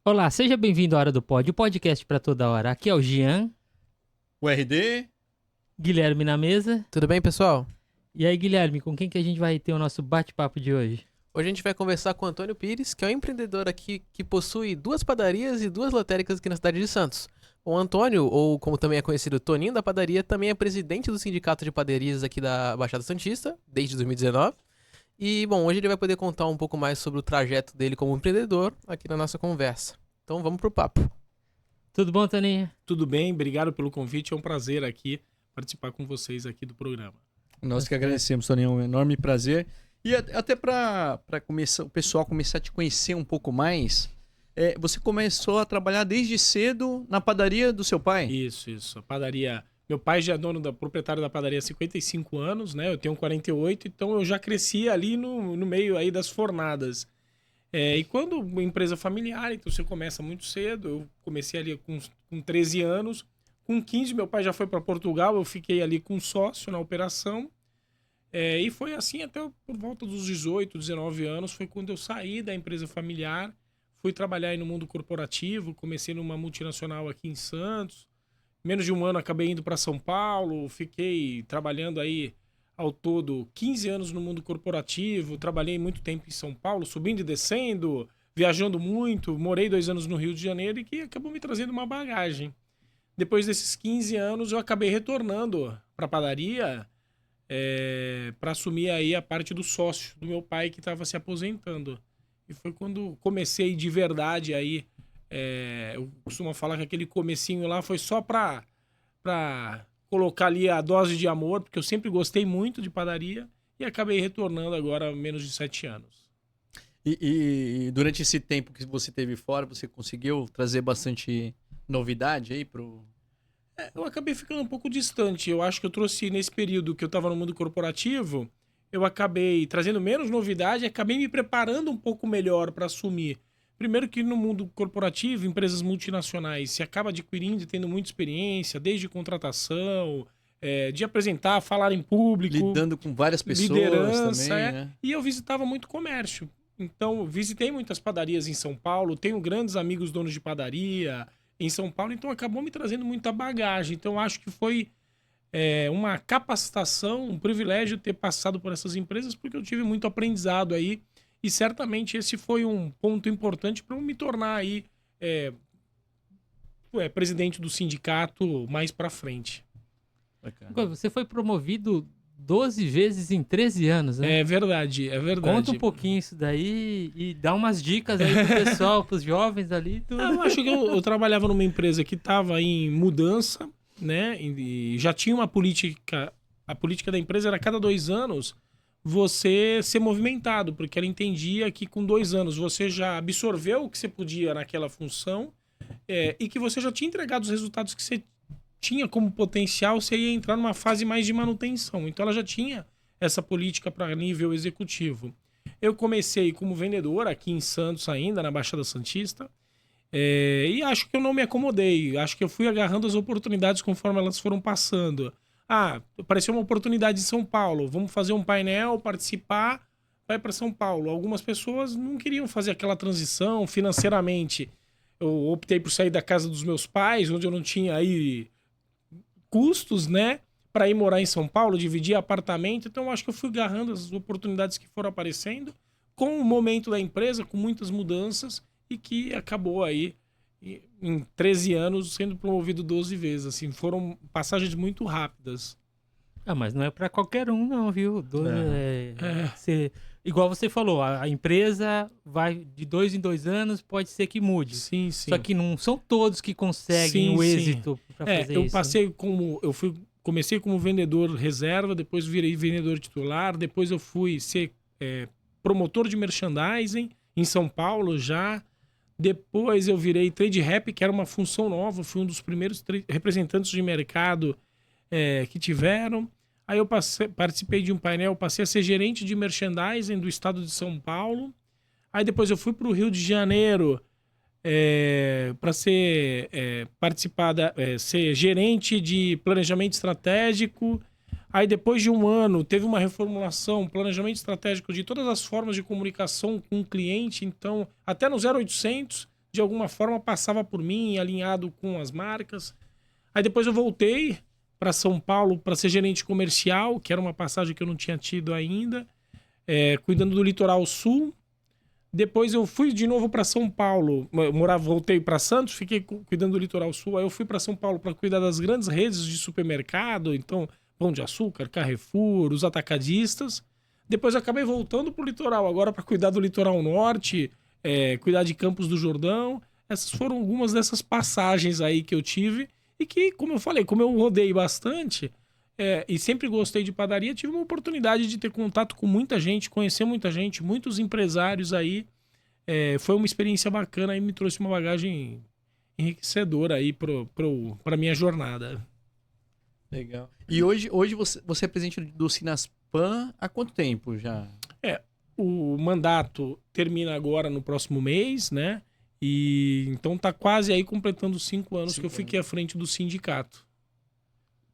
Olá, seja bem-vindo à Hora do Pod, o podcast para toda hora. Aqui é o Jean, O RD? Guilherme na mesa. Tudo bem, pessoal? E aí, Guilherme, com quem que a gente vai ter o nosso bate-papo de hoje? Hoje a gente vai conversar com o Antônio Pires, que é um empreendedor aqui que possui 2 padarias e 2 lotéricas aqui na cidade de Santos. O Antônio, ou como também é conhecido, Toninho da Padaria, também é presidente do Sindicato de Padarias aqui da Baixada Santista, desde 2019. E, bom, hoje ele vai poder contar um pouco mais sobre o trajeto dele como empreendedor aqui na nossa conversa. Então vamos pro papo. Tudo bom, Toninho? Tudo bem, obrigado pelo convite. É um prazer aqui participar com vocês aqui do programa. Nós que agradecemos, Toninho, é um enorme prazer. E até para começar, o pessoal começar a te conhecer um pouco mais, você começou a trabalhar desde cedo na padaria do seu pai? Isso. A padaria. Meu pai já é proprietário da padaria há 55 anos, né? Eu tenho 48, então eu já cresci ali no meio aí das fornadas. E quando uma empresa familiar, então você começa muito cedo. Eu comecei ali com 13 anos. Com 15, meu pai já foi para Portugal, eu fiquei ali com sócio na operação. E foi assim até por volta dos 18, 19 anos, foi quando eu saí da empresa familiar, fui trabalhar aí no mundo corporativo, comecei numa multinacional aqui em Santos. Menos de um ano acabei indo para São Paulo, fiquei trabalhando aí ao todo 15 anos no mundo corporativo, trabalhei muito tempo em São Paulo, subindo e descendo, viajando muito, morei 2 anos no Rio de Janeiro e que acabou me trazendo uma bagagem. Depois desses 15 anos eu acabei retornando para a padaria, para assumir aí a parte do sócio do meu pai que estava se aposentando. E foi quando comecei de verdade aí. Eu costumo falar que aquele comecinho lá foi só para colocar ali a dose de amor, porque eu sempre gostei muito de padaria e acabei retornando agora há menos de 7 anos. E durante esse tempo que você teve fora, você conseguiu trazer bastante novidade aí pro... Eu acabei ficando um pouco distante. Eu acho que eu trouxe nesse período que eu estava no mundo corporativo, eu acabei trazendo menos novidade e acabei me preparando um pouco melhor para assumir. Primeiro que no mundo corporativo, empresas multinacionais, se acaba adquirindo e tendo muita experiência, desde contratação, de apresentar, falar em público, Lidando com várias pessoas liderança, também, né? e eu visitava muito comércio. Então, visitei muitas padarias em São Paulo, tenho grandes amigos donos de padaria em São Paulo, então acabou me trazendo muita bagagem. Então, acho que foi uma capacitação, um privilégio ter passado por essas empresas, porque eu tive muito aprendizado aí, e certamente esse foi um ponto importante para eu me tornar aí presidente do sindicato mais para frente. Agora, você foi promovido 12 vezes em 13 anos, né? É verdade. Conta um pouquinho isso daí e dá umas dicas aí pro pessoal, pros jovens ali. Tudo. Eu acho que eu trabalhava numa empresa que estava em mudança, né? E já tinha uma política. A política da empresa era a cada 2 anos você ser movimentado, porque ela entendia que com 2 anos você já absorveu o que você podia naquela função, e que você já tinha entregado os resultados que você tinha como potencial, você ia entrar numa fase mais de manutenção. Então ela já tinha essa política para nível executivo. Eu comecei como vendedor aqui em Santos ainda, na Baixada Santista, e acho que eu não me acomodei. Acho que eu fui agarrando as oportunidades conforme elas foram passando. Apareceu uma oportunidade em São Paulo. Vamos fazer um painel, participar, vai para São Paulo. Algumas pessoas não queriam fazer aquela transição financeiramente. Eu optei por sair da casa dos meus pais, onde eu não tinha aí custos, né? Para ir morar em São Paulo, dividir apartamento. Então, eu acho que eu fui agarrando as oportunidades que foram aparecendo com o momento da empresa, com muitas mudanças, e que acabou aí em 13 anos sendo promovido 12 vezes. Assim, foram passagens muito rápidas. Mas não é pra qualquer um, não, viu? Igual você falou, a empresa vai de 2 em 2 anos, pode ser que mude. Sim. Só que não são todos que conseguem o êxito pra fazer eu isso. passei comecei como vendedor reserva, depois virei vendedor titular, depois eu fui ser promotor de merchandising em São Paulo já. Depois eu virei trade rep, que era uma função nova, fui um dos primeiros representantes de mercado que tiveram. Aí eu participei de um painel, passei a ser gerente de merchandising do estado de São Paulo. Aí depois eu fui para o Rio de Janeiro para ser gerente de planejamento estratégico. Aí depois de um ano teve uma reformulação, planejamento estratégico de todas as formas de comunicação com o cliente. Então, até no 0800 de alguma forma passava por mim, alinhado com as marcas. Aí depois eu voltei para São Paulo para ser gerente comercial, que era uma passagem que eu não tinha tido ainda, cuidando do litoral sul. Depois eu fui de novo para São Paulo, voltei para Santos, fiquei cuidando do litoral sul. Aí eu fui para São Paulo para cuidar das grandes redes de supermercado, então Pão de Açúcar, Carrefour, os atacadistas. Depois eu acabei voltando para o litoral, agora para cuidar do litoral norte, cuidar de Campos do Jordão. Essas foram algumas dessas passagens aí que eu tive e que, como eu falei, como eu rodei bastante e sempre gostei de padaria, tive uma oportunidade de ter contato com muita gente, conhecer muita gente, muitos empresários aí. Foi uma experiência bacana e me trouxe uma bagagem enriquecedora aí para minha jornada. Legal. E hoje você é presidente do Sinaspan há quanto tempo já? O mandato termina agora no próximo mês, né? E então tá quase aí completando 5 anos que eu fiquei à frente do sindicato.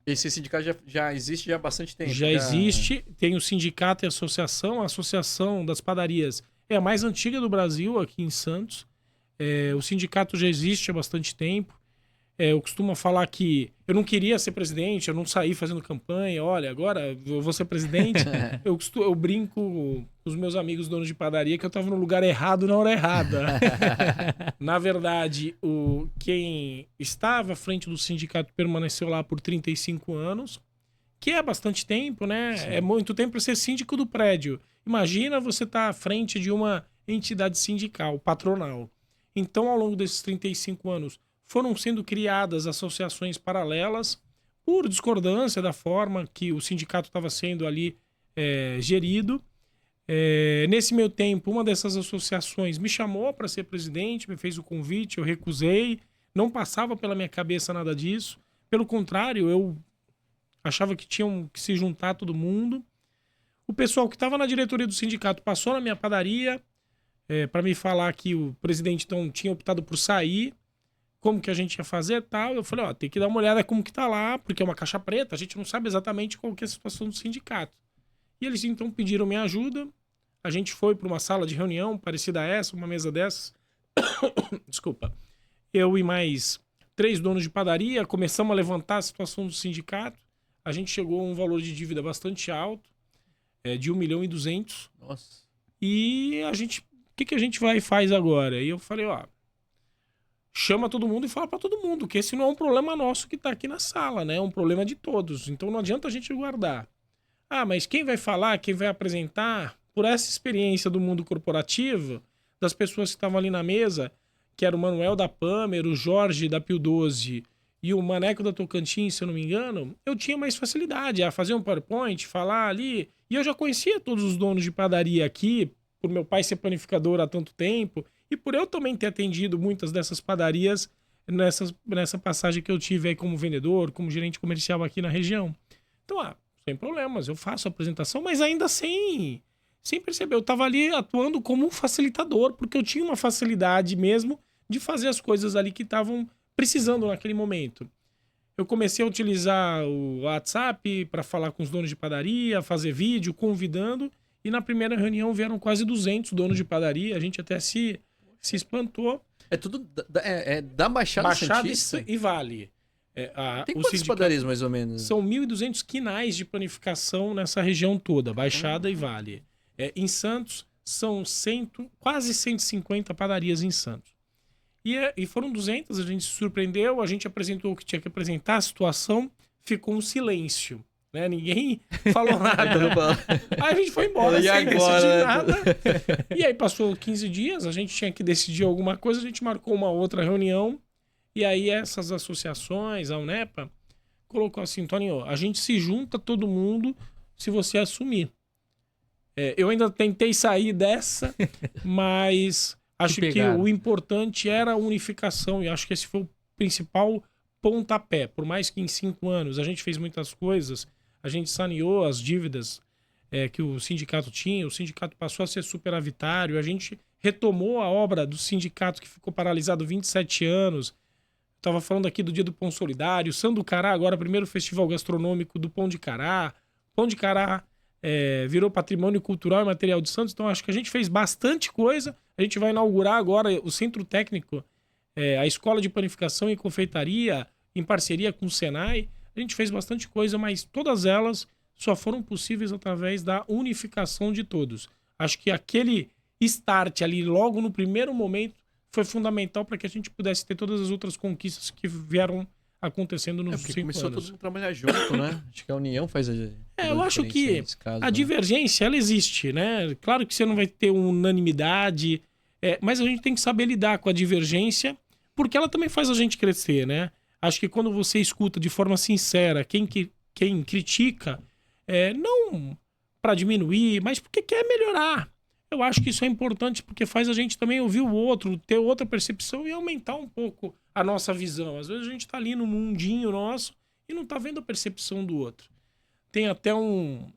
Esse sindicato já existe já há bastante tempo? Já existe, tem o sindicato e a Associação das Padarias é a mais antiga do Brasil, aqui em Santos. O sindicato já existe há bastante tempo. Eu costumo falar que eu não queria ser presidente, eu não saí fazendo campanha, olha, agora eu vou ser presidente. Eu brinco com os meus amigos donos de padaria que eu estava no lugar errado na hora errada. Na verdade, quem estava à frente do sindicato permaneceu lá por 35 anos, que é bastante tempo, né? Sim. É muito tempo para ser síndico do prédio. Imagina você estar à frente de uma entidade sindical, patronal. Então, ao longo desses 35 anos, foram sendo criadas associações paralelas por discordância da forma que o sindicato estava sendo ali gerido. Nesse meio tempo, uma dessas associações me chamou para ser presidente, me fez o convite, eu recusei, não passava pela minha cabeça nada disso. Pelo contrário, eu achava que tinham que se juntar todo mundo. O pessoal que estava na diretoria do sindicato passou na minha padaria para me falar que o presidente então tinha optado por sair. Como que a gente ia fazer e tal. Eu falei, tem que dar uma olhada como que tá lá, porque é uma caixa preta, a gente não sabe exatamente qual que é a situação do sindicato. E eles então pediram minha ajuda, a gente foi para uma sala de reunião parecida a essa, uma mesa dessas. Desculpa. Eu e mais 3 donos de padaria começamos a levantar a situação do sindicato. A gente chegou a um valor de dívida bastante alto, de 1.200.000. Nossa. E o que a gente vai e faz agora? E eu falei, chama todo mundo e fala para todo mundo que esse não é um problema nosso que tá aqui na sala, né? É um problema de todos. Então não adianta a gente guardar. Mas quem vai falar, quem vai apresentar, por essa experiência do mundo corporativo, das pessoas que estavam ali na mesa, que era o Manuel da Pamer, o Jorge da Pio 12 e o Maneco da Tocantins, se eu não me engano, eu tinha mais facilidade a fazer um PowerPoint, falar ali. E eu já conhecia todos os donos de padaria aqui, por meu pai ser panificador há tanto tempo, e por eu também ter atendido muitas dessas padarias nessa passagem que eu tive aí como vendedor, como gerente comercial aqui na região. Então, sem problemas, eu faço a apresentação, mas ainda sem perceber. Eu estava ali atuando como um facilitador, porque eu tinha uma facilidade mesmo de fazer as coisas ali que estavam precisando naquele momento. Eu comecei a utilizar o WhatsApp para falar com os donos de padaria, fazer vídeo, convidando, e na primeira reunião vieram quase 200 donos de padaria, a gente até se espantou. É tudo da Baixada Santista? E Vale. Tem quantas padarias, mais ou menos? São 1.200 quinais de panificação nessa região toda, Baixada e Vale. Em Santos, são quase 150 padarias em Santos. E foram 200, a gente se surpreendeu, a gente apresentou o que tinha que apresentar, a situação, ficou um silêncio. Né? Ninguém falou nada. Aí a gente foi embora sem decidir nada. E aí passou 15 dias, a gente tinha que decidir alguma coisa, a gente marcou uma outra reunião. E aí essas associações, a UNEPA, colocou assim, Toninho, a gente se junta todo mundo se você assumir. Eu ainda tentei sair dessa, mas acho que o importante era a unificação. E acho que esse foi o principal pontapé. Por mais que em 5 anos a gente fez muitas coisas, a gente saneou as dívidas que o sindicato tinha, o sindicato passou a ser superavitário, a gente retomou a obra do sindicato que ficou paralisado 27 anos. Estava falando aqui do Dia do Pão Solidário, Sanducará, agora primeiro festival gastronômico do Pão de Cará. Pão de Cará virou patrimônio cultural e material de Santos, então acho que a gente fez bastante coisa, A gente vai inaugurar agora o Centro Técnico, a Escola de Panificação e Confeitaria, em parceria com o Senai. A gente fez bastante coisa, mas todas elas só foram possíveis através da unificação de todos. Acho que aquele start ali, logo no primeiro momento, foi fundamental para que a gente pudesse ter todas as outras conquistas que vieram acontecendo nos 5 começou anos. todo mundo a trabalhar junto, né? Acho que a união faz a eu acho que caso, a divergência, ela existe, né? Claro que você não vai ter unanimidade, mas a gente tem que saber lidar com a divergência, porque ela também faz a gente crescer, né? Acho que quando você escuta de forma sincera quem critica, não para diminuir, mas porque quer melhorar. Eu acho que isso é importante porque faz a gente também ouvir o outro, ter outra percepção e aumentar um pouco a nossa visão. Às vezes a gente tá ali no mundinho nosso e não tá vendo a percepção do outro. Tem até um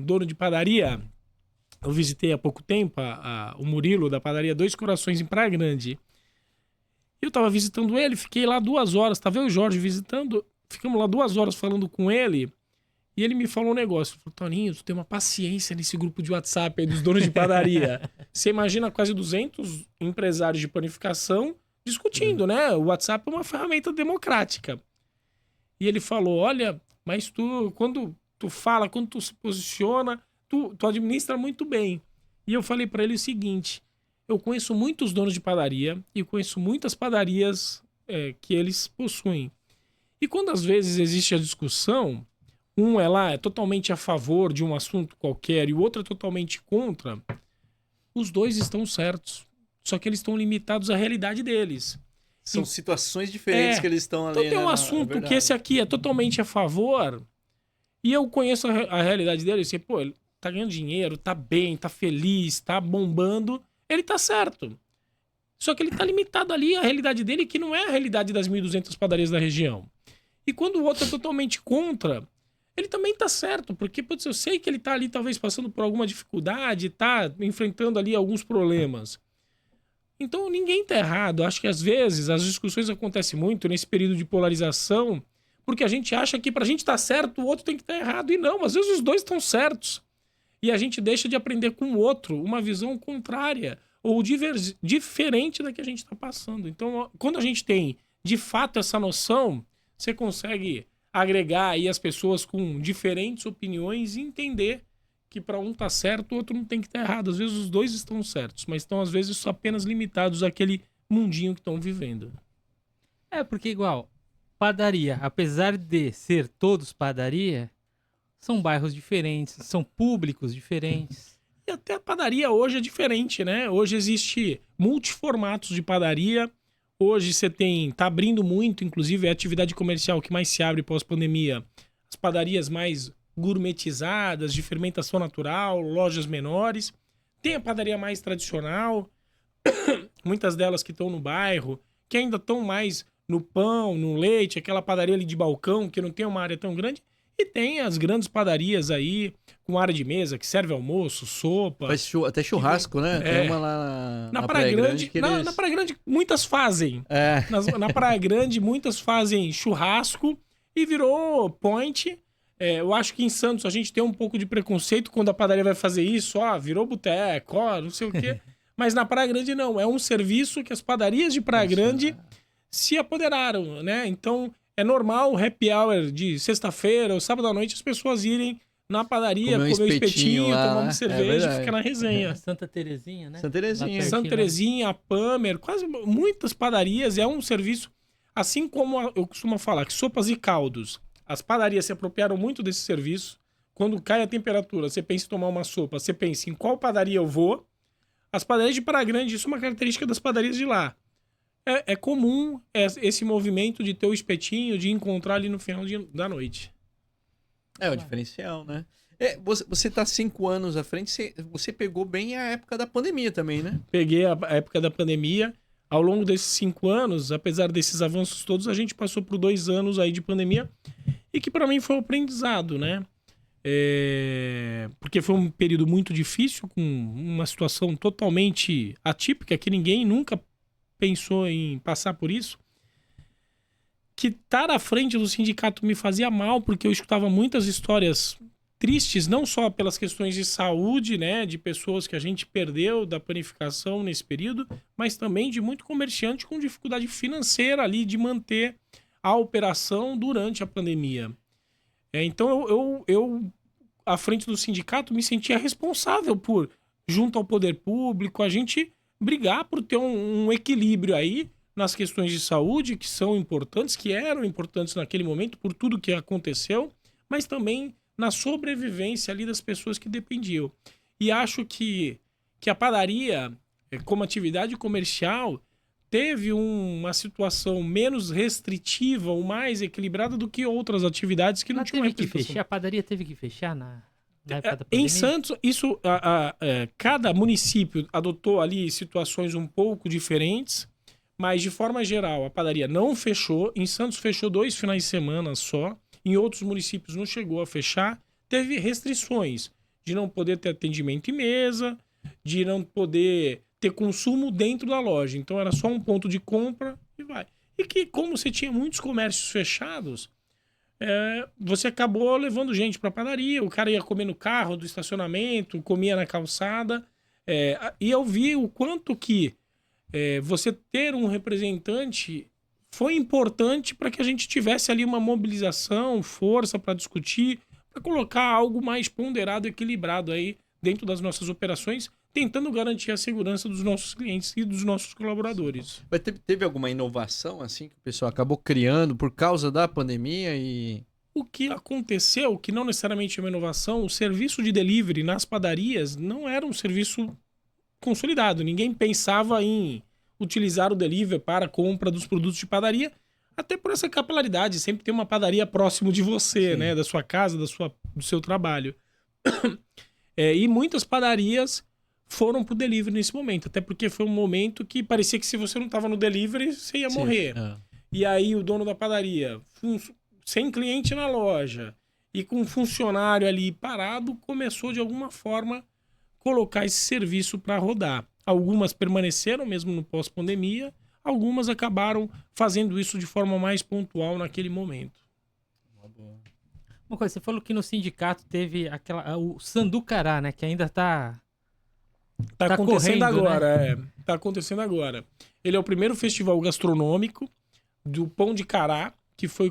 dono de padaria, eu visitei há pouco tempo, o Murilo da padaria Dois Corações em Praia Grande. Eu tava visitando ele, fiquei lá 2 horas, tava eu e o Jorge visitando, ficamos lá 2 horas falando com ele. E ele me falou um negócio. Ele falou, Toninho, tu tem uma paciência nesse grupo de WhatsApp aí dos donos de padaria. Você imagina quase 200 empresários de panificação discutindo, né? O WhatsApp é uma ferramenta democrática. E ele falou, olha, mas quando tu fala, quando tu se posiciona, tu administra muito bem. E eu falei para ele o seguinte, eu conheço muitos donos de padaria e conheço muitas padarias que eles possuem. E quando às vezes existe a discussão, um é totalmente a favor de um assunto qualquer e o outro é totalmente contra, os dois estão certos. Só que eles estão limitados à realidade deles. São situações diferentes que eles estão ali. Então tem um assunto que esse aqui é totalmente a favor e eu conheço a realidade dele. Assim, pô, ele tá ganhando dinheiro, tá bem, tá feliz, tá bombando. Ele tá certo. Só que ele tá limitado ali à realidade dele, que não é a realidade das 1.200 padarias da região. E quando o outro é totalmente contra, ele também tá certo, porque putz, eu sei que ele tá ali talvez passando por alguma dificuldade, tá enfrentando ali alguns problemas. Então ninguém tá errado. Acho que às vezes as discussões acontecem muito nesse período de polarização, porque a gente acha que pra gente tá certo, o outro tem que estar errado. E não, às vezes os dois estão certos. E a gente deixa de aprender com o outro uma visão contrária ou diferente da que a gente tá passando. Então, quando a gente tem de fato essa noção, você consegue agregar aí as pessoas com diferentes opiniões e entender que para um tá certo, o outro não tem que estar errado. Às vezes os dois estão certos, mas estão às vezes só apenas limitados àquele mundinho que estão vivendo. Porque igual, padaria, apesar de ser todos padaria, são bairros diferentes, são públicos diferentes. E até a padaria hoje é diferente, né? Hoje existe multiformatos de padaria. Hoje você tá abrindo muito, inclusive é a atividade comercial que mais se abre pós-pandemia. As padarias mais gourmetizadas, de fermentação natural, lojas menores. Tem a padaria mais tradicional, muitas delas que estão no bairro, que ainda estão mais no pão, no leite, aquela padaria ali de balcão, que não tem uma área tão grande. E tem as grandes padarias aí, com área de mesa, que serve almoço, sopa. Faz até churrasco, né? Tem uma lá na Praia Grande. Na Praia Grande, muitas fazem. Na Praia Grande, muitas fazem churrasco e virou point. Eu acho que em Santos a gente tem um pouco de preconceito quando a padaria vai fazer isso. Virou boteco, não sei o quê. Mas na Praia Grande não. É um serviço que as padarias de Praia Grande se apoderaram, né? Então é normal o happy hour de sexta-feira ou sábado à noite as pessoas irem na padaria, comer um espetinho, lá, tomar uma cerveja e ficar na resenha. Santa Terezinha, né? Santa Terezinha, a Pamer, quase muitas padarias. É um serviço, assim como eu costumo falar, que sopas e caldos. As padarias se apropriaram muito desse serviço. Quando cai a temperatura, você pensa em tomar uma sopa, você pensa em qual padaria eu vou. As padarias de Praia Grande, isso é uma característica das padarias de lá. É comum esse movimento de ter o espetinho, de encontrar ali no final da noite. É o diferencial, né? Você tá 5 anos à frente, você pegou bem a época da pandemia também, né? Peguei a época da pandemia. Ao longo desses 5 anos, apesar desses avanços todos, a gente passou por 2 anos aí de pandemia e que para mim foi um aprendizado, né? Porque foi um período muito difícil, com uma situação totalmente atípica, que ninguém nunca pensou em passar por isso. Que estar à frente do sindicato me fazia mal, porque eu escutava muitas histórias tristes não só pelas questões de saúde, né, de pessoas que a gente perdeu da panificação nesse período, mas também de muito comerciante com dificuldade financeira ali de manter a operação durante a pandemia. Então eu, à frente do sindicato, me sentia responsável por, junto ao poder público, a gente brigar por ter um equilíbrio aí nas questões de saúde, que são importantes, que eram importantes naquele momento, por tudo que aconteceu, mas também na sobrevivência ali das pessoas que dependiam. E acho que a padaria, como atividade comercial, teve uma situação menos restritiva ou mais equilibrada do que outras atividades que não tinham teve que representação. fechar, a padaria teve que fechar na época da Em pandemia? Santos, isso, cada município adotou ali situações um pouco diferentes, mas de forma geral a padaria não fechou. Em Santos fechou 2 finais de semana só. Em outros municípios não chegou a fechar. Teve restrições de não poder ter atendimento em mesa, de não poder ter consumo dentro da loja. Então era só um ponto de compra e vai. E que, como você tinha muitos comércios fechados, você acabou levando gente para a padaria. O cara ia comer no carro do estacionamento, comia na calçada. E eu vi o quanto que você ter um representante foi importante para que a gente tivesse ali uma mobilização, força para discutir, para colocar algo mais ponderado, equilibrado aí dentro das nossas operações, tentando garantir a segurança dos nossos clientes e dos nossos colaboradores. Mas teve alguma inovação assim que o pessoal acabou criando por causa da pandemia e... O que aconteceu, que não necessariamente é uma inovação, o serviço de delivery nas padarias não era um serviço consolidado. Ninguém pensava em utilizar o delivery para a compra dos produtos de padaria, até por essa capilaridade, sempre tem uma padaria próximo de você, né, da sua casa, do seu trabalho. E muitas padarias foram pro delivery nesse momento, até porque foi um momento que parecia que se você não estava no delivery, você ia morrer. E aí o dono da padaria, sem cliente na loja e com um funcionário ali parado, começou de alguma forma colocar esse serviço para rodar. Algumas permaneceram mesmo no pós-pandemia, algumas acabaram fazendo isso de forma mais pontual naquele momento. Uma coisa, você falou que no sindicato teve o Sanducará, né? Que ainda tá acontecendo correndo, agora, né? Tá acontecendo agora. Ele é o primeiro festival gastronômico do pão de cará, que foi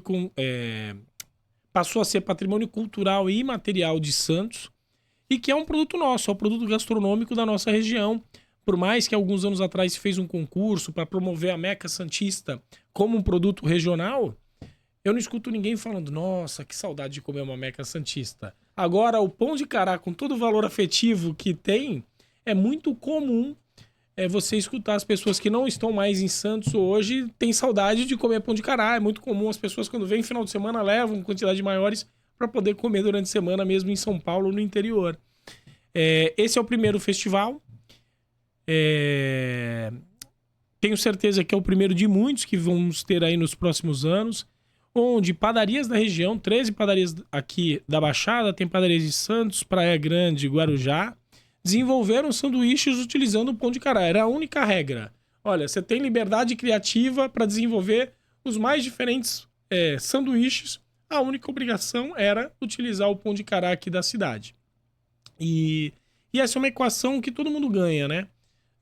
passou a ser patrimônio cultural e imaterial de Santos, e que é um produto nosso, é um produto gastronômico da nossa região. Por mais que alguns anos atrás se fez um concurso para promover a Meca Santista como um produto regional, eu não escuto ninguém falando, nossa, que saudade de comer uma Meca Santista. Agora, o pão de cará, com todo o valor afetivo que tem, é muito comum você escutar as pessoas que não estão mais em Santos hoje, têm saudade de comer pão de cará. É muito comum as pessoas, quando vêm final de semana, levam quantidades maiores para poder comer durante a semana, mesmo em São Paulo, no interior. Esse é o primeiro festival. Tenho certeza que é o primeiro de muitos que vamos ter aí nos próximos anos, onde padarias da região, 13 padarias aqui da Baixada, tem padarias de Santos, Praia Grande, Guarujá, desenvolveram sanduíches utilizando o pão de cará. Era a única regra. Olha, você tem liberdade criativa para desenvolver os mais diferentes sanduíches. A única obrigação era utilizar o pão de cará aqui da cidade. E essa é uma equação que todo mundo ganha, né?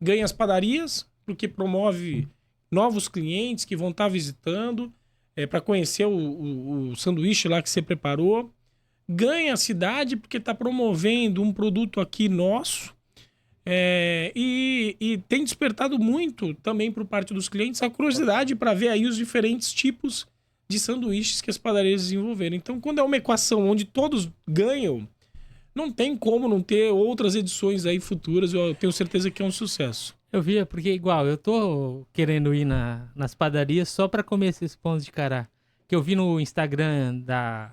Ganha as padarias, porque promove novos clientes que vão estar visitando para conhecer o sanduíche lá que você preparou. Ganha a cidade porque está promovendo um produto aqui nosso. E tem despertado muito também por parte dos clientes a curiosidade para ver aí os diferentes tipos de sanduíches que as padarias desenvolveram. Então, quando é uma equação onde todos ganham, não tem como não ter outras edições aí futuras. Eu tenho certeza que é um sucesso. Eu via, porque igual, eu tô querendo ir nas padarias só pra comer esses pães de cará. Que eu vi no Instagram da...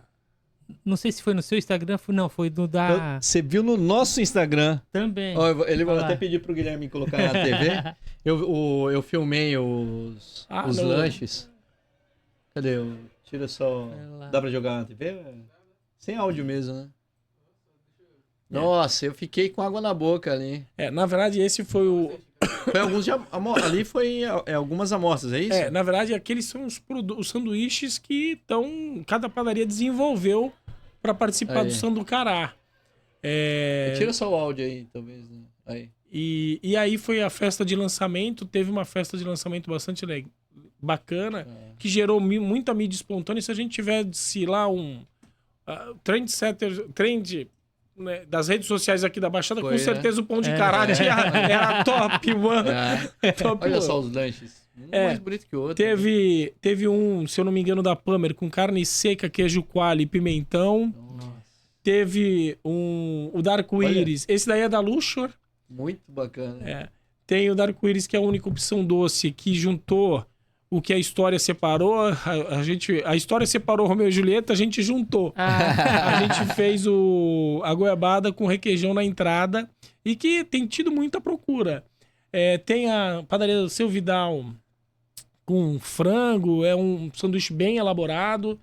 Não sei se foi no seu Instagram, foi do da... Você viu no nosso Instagram. Também. Ele vai até pedir pro Guilherme colocar na TV. Eu filmei os lanches. Cadê? Tira só... Dá pra jogar na TV? Sem áudio mesmo, né? Nossa, eu fiquei com água na boca ali. Na verdade, esse foi o... Foi ali foi algumas amostras, é isso? Na verdade, aqueles são os sanduíches que cada padaria desenvolveu para participar Aí. do Sanducará. Tira só o áudio aí, talvez. Né? Aí. E aí foi a festa de lançamento, teve uma festa de lançamento bastante bacana, que gerou muita mídia espontânea. Se a gente tivesse lá um trend né, das redes sociais aqui da Baixada, Foi, com certeza o pão de cará era top, mano. Top, Olha mano. só os lanches. Um mais bonito que o outro. Teve um, se eu não me engano, da Pamer, com carne seca, queijo coalho e pimentão. Nossa. Teve o Dark Iris. Esse daí é da Luxor. Muito bacana. Tem o Dark Iris, que é a única opção doce, que juntou o que a história separou. A história separou Romeu e Julieta, a gente juntou. A gente fez a goiabada com requeijão na entrada e que tem tido muita procura. Tem a padaria do Seu Vidal com frango, é um sanduíche bem elaborado.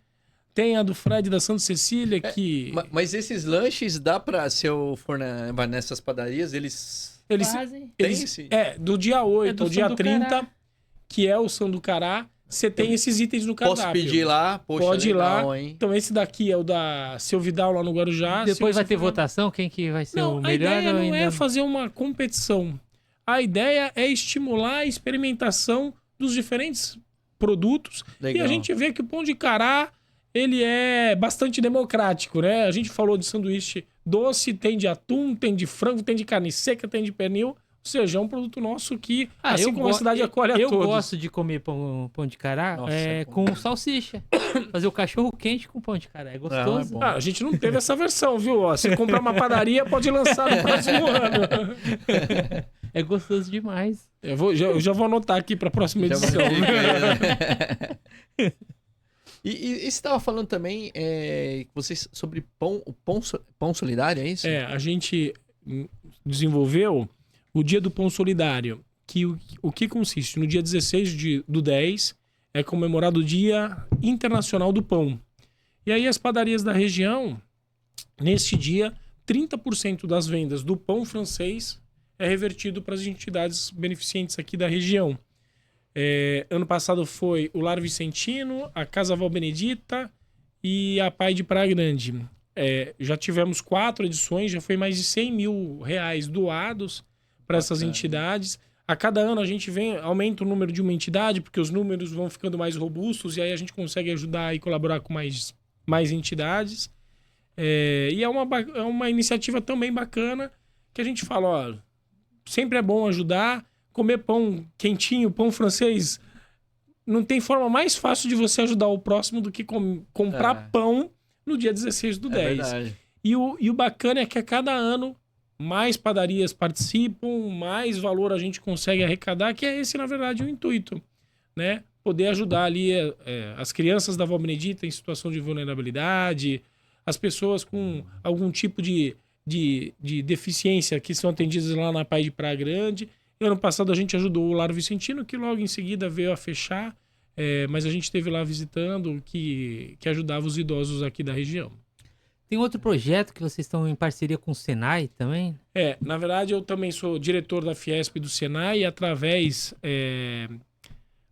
Tem a do Fred da Santa Cecília, que... Mas esses lanches dá pra, se eu for nessas padarias, eles Fazem. têm esse? do dia 8 do ao dia Sanducará. 30, que é o Sanducará, você tem esses itens no cardápio. Posso pedir lá? Poxa, Pode ir legal, lá. hein? Então esse daqui é o da Seu Vidal lá no Guarujá. Depois Se vai você ter for- votação, quem que vai ser Não, o a melhor? ideia ou não ainda- é fazer uma competição. A ideia é estimular a experimentação dos diferentes produtos. Legal. E a gente vê que o pão de cará, ele é bastante democrático, né? A gente falou de sanduíche doce, tem de atum, tem de frango, tem de carne seca, tem de pernil. Ou seja, é um produto nosso que, assim como a cidade acolhe a eu todos. gosto de comer pão de cará Nossa, é bom. com salsicha. Fazer o cachorro quente com pão de cará. É gostoso. bom. A gente não teve essa versão, viu? Ó, se comprar uma padaria, pode lançar no próximo ano. É gostoso demais. Eu já vou anotar aqui para a próxima Já edição. vou dica aí, né? E você estava falando também sobre pão solidário, é isso? A gente desenvolveu o Dia do Pão Solidário, que o que consiste? No dia 16 do 10 é comemorado o Dia Internacional do Pão. E aí as padarias da região, neste dia, 30% das vendas do pão francês é revertido para as entidades beneficentes aqui da região. Ano passado foi o Lar Vicentino, a Casa Val Benedita e a Pai de Praia Grande. Já tivemos 4 edições, já foi mais de 100 mil reais doados para essas entidades. A cada ano a gente aumenta o número de uma entidade, porque os números vão ficando mais robustos e aí a gente consegue ajudar e colaborar com mais entidades. E é uma iniciativa também bacana que a gente fala, ó, sempre é bom ajudar. Comer pão quentinho, pão francês, não tem forma mais fácil de você ajudar o próximo do que comprar pão no dia 16 do 10. Verdade. E o bacana é que a cada ano mais padarias participam, mais valor a gente consegue arrecadar, que é esse, na verdade, o intuito, né? Poder ajudar ali as crianças da Val Benedita em situação de vulnerabilidade, as pessoas com algum tipo de deficiência que são atendidas lá na Pai de Praia Grande. E ano passado a gente ajudou o Lar Vicentino, que logo em seguida veio a fechar, mas a gente esteve lá visitando, que ajudava os idosos aqui da região. Tem outro projeto que vocês estão em parceria com o Senai também? Na verdade eu também sou diretor da Fiesp e do Senai, e através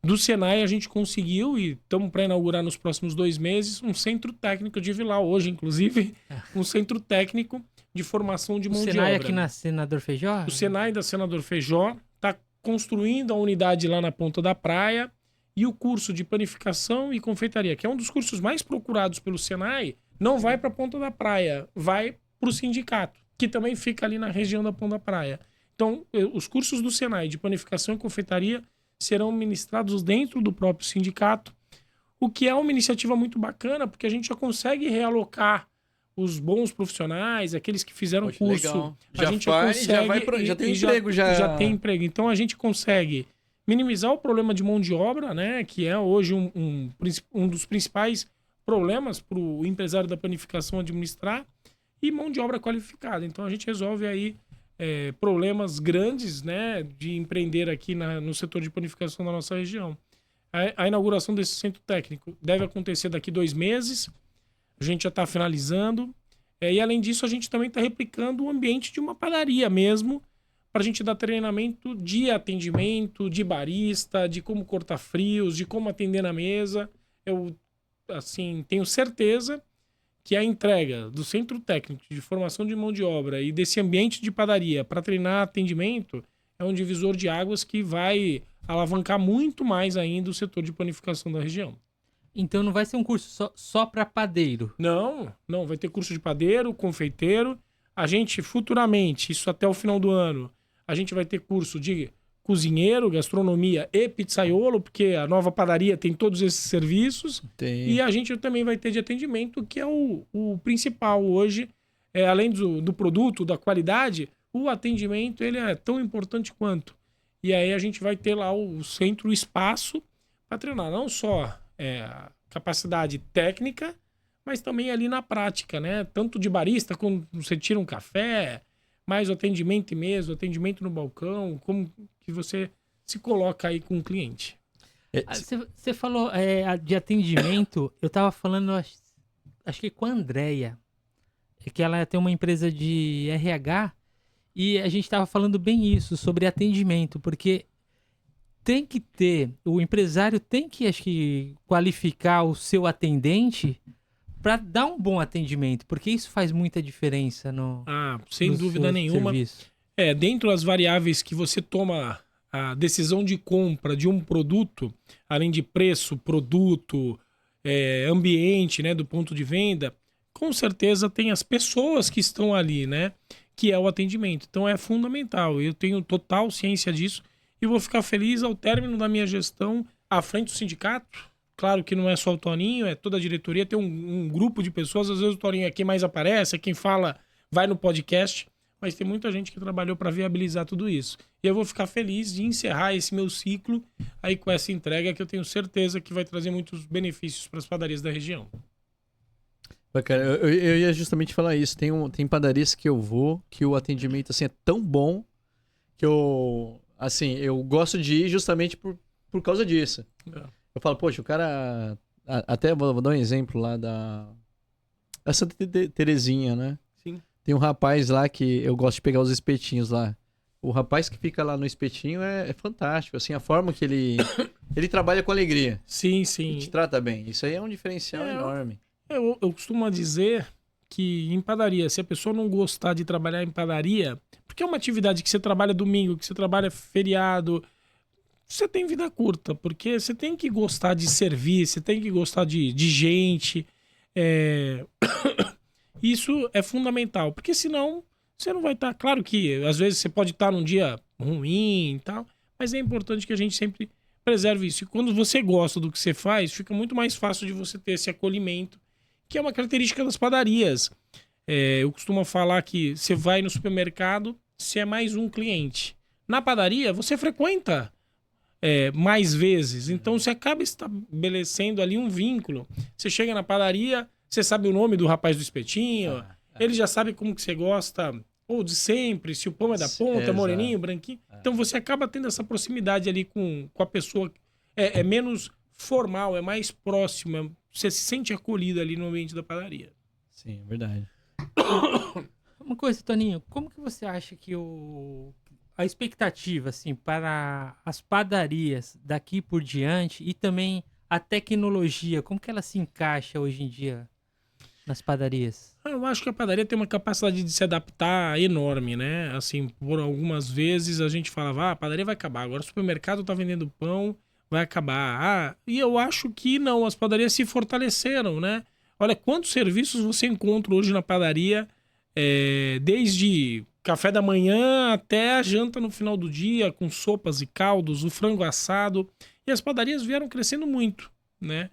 do Senai a gente conseguiu, e estamos para inaugurar nos próximos 2 meses, um centro técnico de Vilar hoje, inclusive, um centro técnico de formação de mão de obra. O Senai aqui na Senador Feijó? O Senai da Senador Feijó está construindo a unidade lá na Ponta da Praia, e o curso de panificação e confeitaria, que é um dos cursos mais procurados pelo Senai, não vai para a Ponta da Praia, vai para o sindicato, que também fica ali na região da Ponta da Praia. Então, os cursos do Senai de panificação e confeitaria serão ministrados dentro do próprio sindicato, o que é uma iniciativa muito bacana, porque a gente já consegue realocar os bons profissionais, aqueles que fizeram Poxa, curso. legal. A gente já Já tem emprego, já tem emprego. Então a gente consegue minimizar o problema de mão de obra, né? Que é hoje um dos principais problemas para o empresário da panificação administrar, e mão de obra qualificada. Então a gente resolve aí problemas grandes, né, de empreender aqui no setor de panificação da nossa região. A inauguração desse centro técnico deve acontecer daqui 2 meses. A gente já está finalizando. E além disso, a gente também está replicando o ambiente de uma padaria mesmo, para a gente dar treinamento de atendimento, de barista, de como cortar frios, de como atender na mesa. Eu, assim, tenho certeza que a entrega do centro técnico de formação de mão de obra e desse ambiente de padaria para treinar atendimento é um divisor de águas que vai alavancar muito mais ainda o setor de panificação da região. Então não vai ser um curso só para padeiro. Não, vai ter curso de padeiro, confeiteiro. A gente futuramente, isso até o final do ano, a gente vai ter curso de cozinheiro, gastronomia e pizzaiolo, porque a nova padaria tem todos esses serviços. Tem. E a gente também vai ter de atendimento, que é o principal hoje, além do produto, da qualidade, o atendimento ele é tão importante quanto. E aí a gente vai ter lá o centro, o espaço para treinar, não só a capacidade técnica, mas também ali na prática, né? Tanto de barista, quando você tira um café, mais o atendimento mesmo, atendimento no balcão, como que você se coloca aí com o cliente. Você falou de atendimento, eu tava falando, acho que com a Andrea, que ela tem uma empresa de RH, e a gente tava falando bem isso, sobre atendimento, porque tem que ter, o empresário tem que, acho que, qualificar o seu atendente para dar um bom atendimento, porque isso faz muita diferença sem no dúvida seu nenhuma. serviço. Dentro das variáveis que você toma a decisão de compra de um produto, além de preço, produto, ambiente, né, do ponto de venda, com certeza tem as pessoas que estão ali, né, que é o atendimento. Então é fundamental. Eu tenho total ciência disso e vou ficar feliz ao término da minha gestão à frente do sindicato. Claro que não é só o Toninho, é toda a diretoria, tem um grupo de pessoas, às vezes o Toninho é quem mais aparece, é quem fala, vai no podcast, mas tem muita gente que trabalhou para viabilizar tudo isso. E eu vou ficar feliz de encerrar esse meu ciclo aí com essa entrega que eu tenho certeza que vai trazer muitos benefícios para as padarias da região. Bacana, eu ia justamente falar isso. Tem padarias que eu vou, que o atendimento assim, é tão bom que eu gosto de ir justamente por causa disso. Eu falo, poxa, o cara... Até vou dar um exemplo lá da Santa Terezinha, né? Sim. Tem um rapaz lá que eu gosto de pegar os espetinhos lá. O rapaz que fica lá no espetinho é fantástico, assim, a forma que ele trabalha com alegria. Sim. Ele te trata bem. Isso aí é um diferencial enorme. Eu costumo dizer que em padaria, se a pessoa não gostar de trabalhar em padaria, porque é uma atividade que você trabalha domingo, que você trabalha feriado, você tem vida curta, porque você tem que gostar de servir, você tem que gostar de gente. Isso é fundamental, porque senão você não vai estar... Claro que às vezes você pode estar num dia ruim e tal, mas é importante que a gente sempre preserve isso. E quando você gosta do que você faz, fica muito mais fácil de você ter esse acolhimento, que é uma característica das padarias. Eu costumo falar que você vai no supermercado, você é mais um cliente. Na padaria, você frequenta mais vezes, então você acaba estabelecendo ali um vínculo. Você chega na padaria, você sabe o nome do rapaz do espetinho, ele já sabe como que você gosta, ou de sempre, se o pão é da ponta, moreninho, branquinho. Então você acaba tendo essa proximidade ali com a pessoa. É menos formal, é mais próximo, você se sente acolhido ali no ambiente da padaria. Sim, é verdade. Uma coisa, Toninho, como que você acha que a expectativa, assim, para as padarias daqui por diante e também a tecnologia, como que ela se encaixa hoje em dia nas padarias? Eu acho que a padaria tem uma capacidade de se adaptar enorme, né? Assim, por algumas vezes a gente falava, a padaria vai acabar, agora o supermercado tá vendendo pão, vai acabar. E eu acho que não, as padarias se fortaleceram, né? Olha quantos serviços você encontra hoje na padaria, desde café da manhã até a janta no final do dia, com sopas e caldos, o frango assado. E as padarias vieram crescendo muito, né?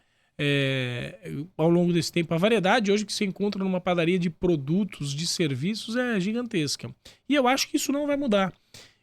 Ao longo desse tempo. A variedade hoje que você encontra numa padaria de produtos, de serviços é gigantesca. E eu acho que isso não vai mudar.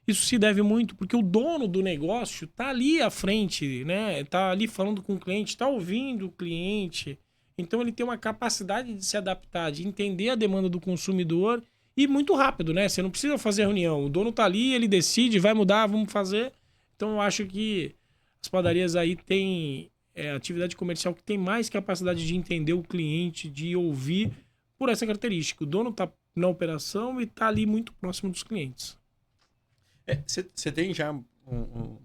Isso se deve muito porque o dono do negócio tá ali à frente, né? Tá ali falando com o cliente, tá ouvindo o cliente. Então ele tem uma capacidade de se adaptar, de entender a demanda do consumidor e muito rápido, né? Você não precisa fazer reunião. O dono tá ali, ele decide, vai mudar, vamos fazer. Então eu acho que as padarias aí têm atividade comercial que tem mais capacidade de entender o cliente, de ouvir por essa característica. O dono tá na operação e tá ali muito próximo dos clientes. Você tem já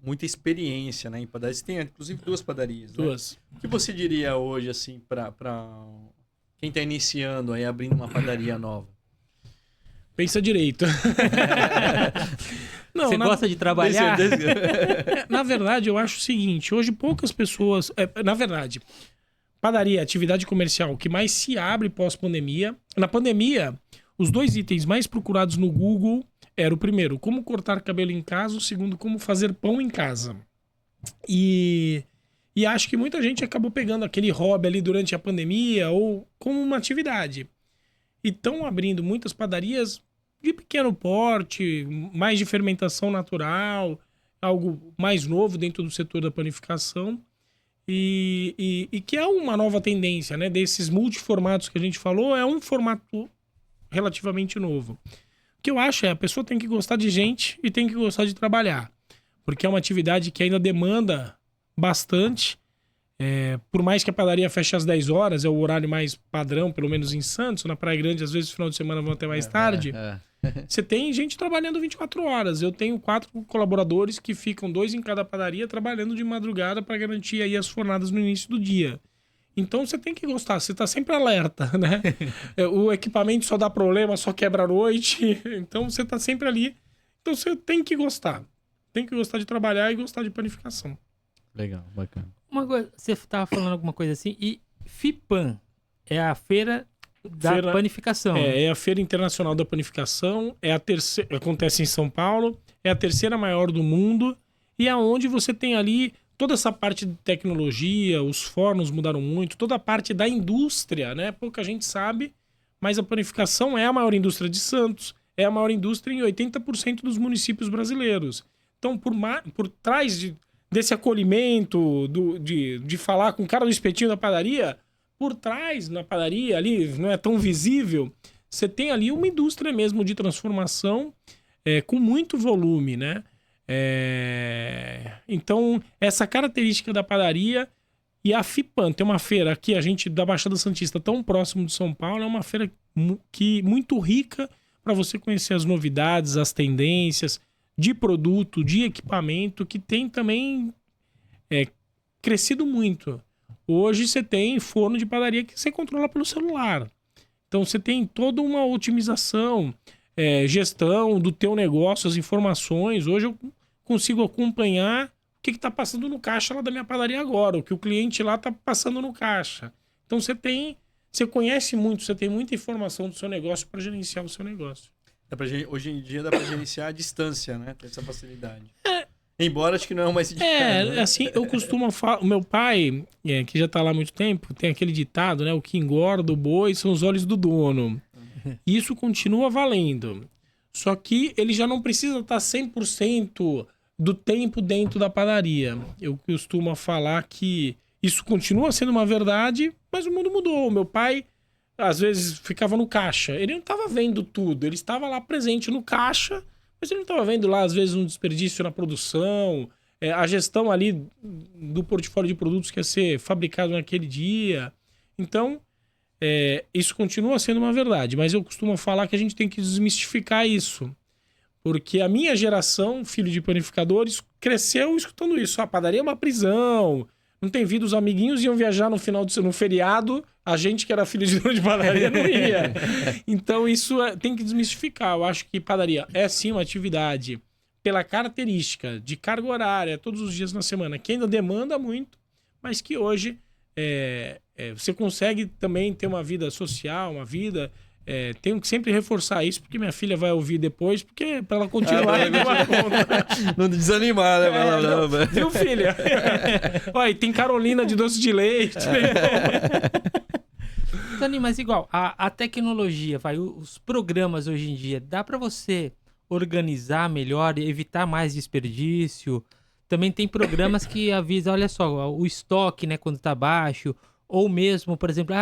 muita experiência, né, em padaria. Você tem, inclusive, 2 padarias. Duas. Né? O que você diria hoje, assim, para Quem tá iniciando aí, abrindo uma padaria nova? Pensa direito. Não, Você gosta de trabalhar? Na verdade, eu acho o seguinte, hoje poucas pessoas... na verdade, padaria, atividade comercial que mais se abre pós-pandemia. Na pandemia, os 2 itens mais procurados no Google eram o primeiro, como cortar cabelo em casa, o segundo, como fazer pão em casa. E acho que muita gente acabou pegando aquele hobby ali durante a pandemia ou como uma atividade. E estão abrindo muitas padarias de pequeno porte, mais de fermentação natural, algo mais novo dentro do setor da panificação. E que é uma nova tendência, né? Desses multiformatos que a gente falou, é um formato relativamente novo. O que eu acho a pessoa tem que gostar de gente e tem que gostar de trabalhar. Porque é uma atividade que ainda demanda bastante. Por mais que a padaria feche às 10 horas, é o horário mais padrão, pelo menos em Santos. Na Praia Grande, às vezes, no final de semana vão até mais tarde. Você tem gente trabalhando 24 horas. Eu tenho 4 colaboradores que ficam 2 em cada padaria trabalhando de madrugada para garantir aí as fornadas no início do dia. Então você tem que gostar, você tá sempre alerta, né? O equipamento só dá problema, só quebra à noite. Então você tá sempre ali. Então você tem que gostar. Tem que gostar de trabalhar e gostar de panificação. Legal, bacana. Uma coisa, você tava falando alguma coisa assim, e FIPAM é a feira da panificação. É a Feira Internacional da Panificação, acontece em São Paulo, é a 3ª maior do mundo, e é onde você tem ali toda essa parte de tecnologia, os fornos mudaram muito, toda a parte da indústria, né? Pouca gente sabe, mas a panificação é a maior indústria de Santos, é a maior indústria em 80% dos municípios brasileiros. Então, por trás desse acolhimento, de falar com o cara do espetinho da padaria, por trás, na padaria, ali, não é tão visível, você tem ali uma indústria mesmo de transformação com muito volume, né? Então, essa característica da padaria e a FIPAM, tem uma feira aqui, a gente da Baixada Santista, tão próximo de São Paulo, é uma feira muito rica para você conhecer as novidades, as tendências de produto, de equipamento, que tem também crescido muito. Hoje você tem forno de padaria que você controla pelo celular. Então você tem toda uma otimização, gestão do teu negócio, as informações. Hoje eu consigo acompanhar o que está passando no caixa lá da minha padaria agora, o que o cliente lá está passando no caixa. Então você conhece muito, você tem muita informação do seu negócio para gerenciar o seu negócio. Hoje em dia dá para gerenciar a distância, né? Tem essa facilidade. Embora acho que não é o mais indicado, né? Assim, eu costumo falar... O meu pai, que já está lá há muito tempo, tem aquele ditado, né? O que engorda o boi são os olhos do dono. Isso continua valendo. Só que ele já não precisa estar 100% do tempo dentro da padaria. Eu costumo falar que isso continua sendo uma verdade, mas o mundo mudou. O meu pai, às vezes, ficava no caixa. Ele não estava vendo tudo. Ele estava lá presente no caixa, mas ele não estava vendo lá, às vezes, um desperdício na produção, a gestão ali do portfólio de produtos que ia ser fabricado naquele dia. Então, isso continua sendo uma verdade, mas eu costumo falar que a gente tem que desmistificar isso. Porque a minha geração, filho de panificadores, cresceu escutando isso. A padaria é uma prisão, não tem vida, os amiguinhos iam viajar no feriado, a gente que era filho de dono de padaria não ia. Então isso tem que desmistificar. Eu acho que padaria é sim uma atividade pela característica de carga horária, todos os dias na semana, que ainda demanda muito, mas que hoje você consegue também ter uma vida social, uma vida... tenho que sempre reforçar isso, porque minha filha vai ouvir depois, porque para ela continuar não desanimar, né? Viu, filha? Olha, tem Carolina de doce de leite. Tony, mas igual, a tecnologia, os programas hoje em dia, dá para você organizar melhor, evitar mais desperdício? Também tem programas que avisam, olha só, o estoque, né, quando tá baixo, ou mesmo, por exemplo,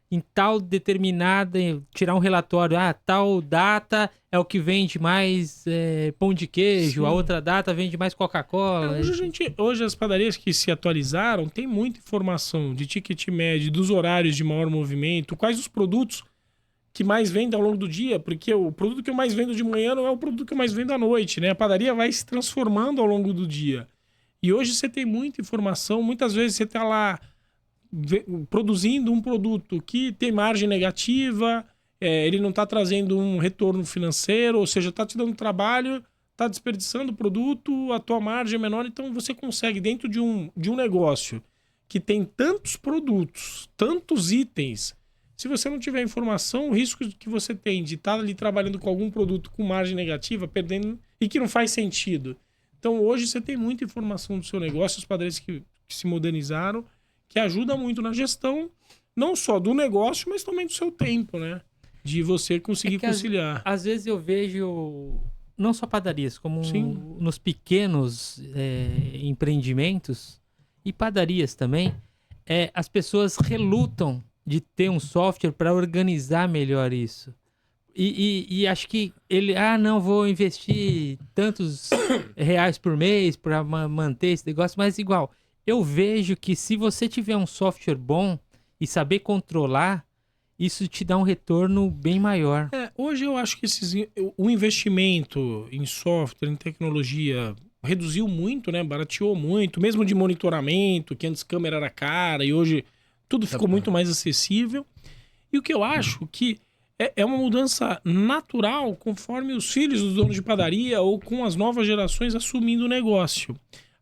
em tal determinada, tirar um relatório, tal data é o que vende mais pão de queijo, sim. A outra data vende mais Coca-Cola. Hoje as padarias que se atualizaram tem muita informação de ticket médio, dos horários de maior movimento, quais os produtos que mais vendem ao longo do dia, porque o produto que eu mais vendo de manhã não é o produto que eu mais vendo à noite, né? A padaria vai se transformando ao longo do dia. E hoje você tem muita informação, muitas vezes você está lá produzindo um produto que tem margem negativa, ele não está trazendo um retorno financeiro, ou seja, está te dando trabalho, está desperdiçando o produto, a tua margem é menor, então você consegue, dentro de um negócio que tem tantos produtos, tantos itens, se você não tiver informação, o risco que você tem de estar ali trabalhando com algum produto com margem negativa, perdendo, e que não faz sentido. Então hoje você tem muita informação do seu negócio, os padarias que se modernizaram, que ajuda muito na gestão, não só do negócio, mas também do seu tempo, né? De você conseguir conciliar. Às vezes eu vejo, não só padarias, como nos pequenos empreendimentos e padarias também, as pessoas relutam de ter um software para organizar melhor isso. E acho que ele, não, vou investir tantos reais por mês para manter esse negócio, mas igual, eu vejo que se você tiver um software bom e saber controlar, isso te dá um retorno bem maior. Hoje eu acho que o investimento em software, em tecnologia, reduziu muito, né? Barateou muito, mesmo de monitoramento, que antes câmera era cara e hoje tudo ficou muito mais acessível. E o que eu acho que é uma mudança natural conforme os filhos dos donos de padaria ou com as novas gerações assumindo o negócio.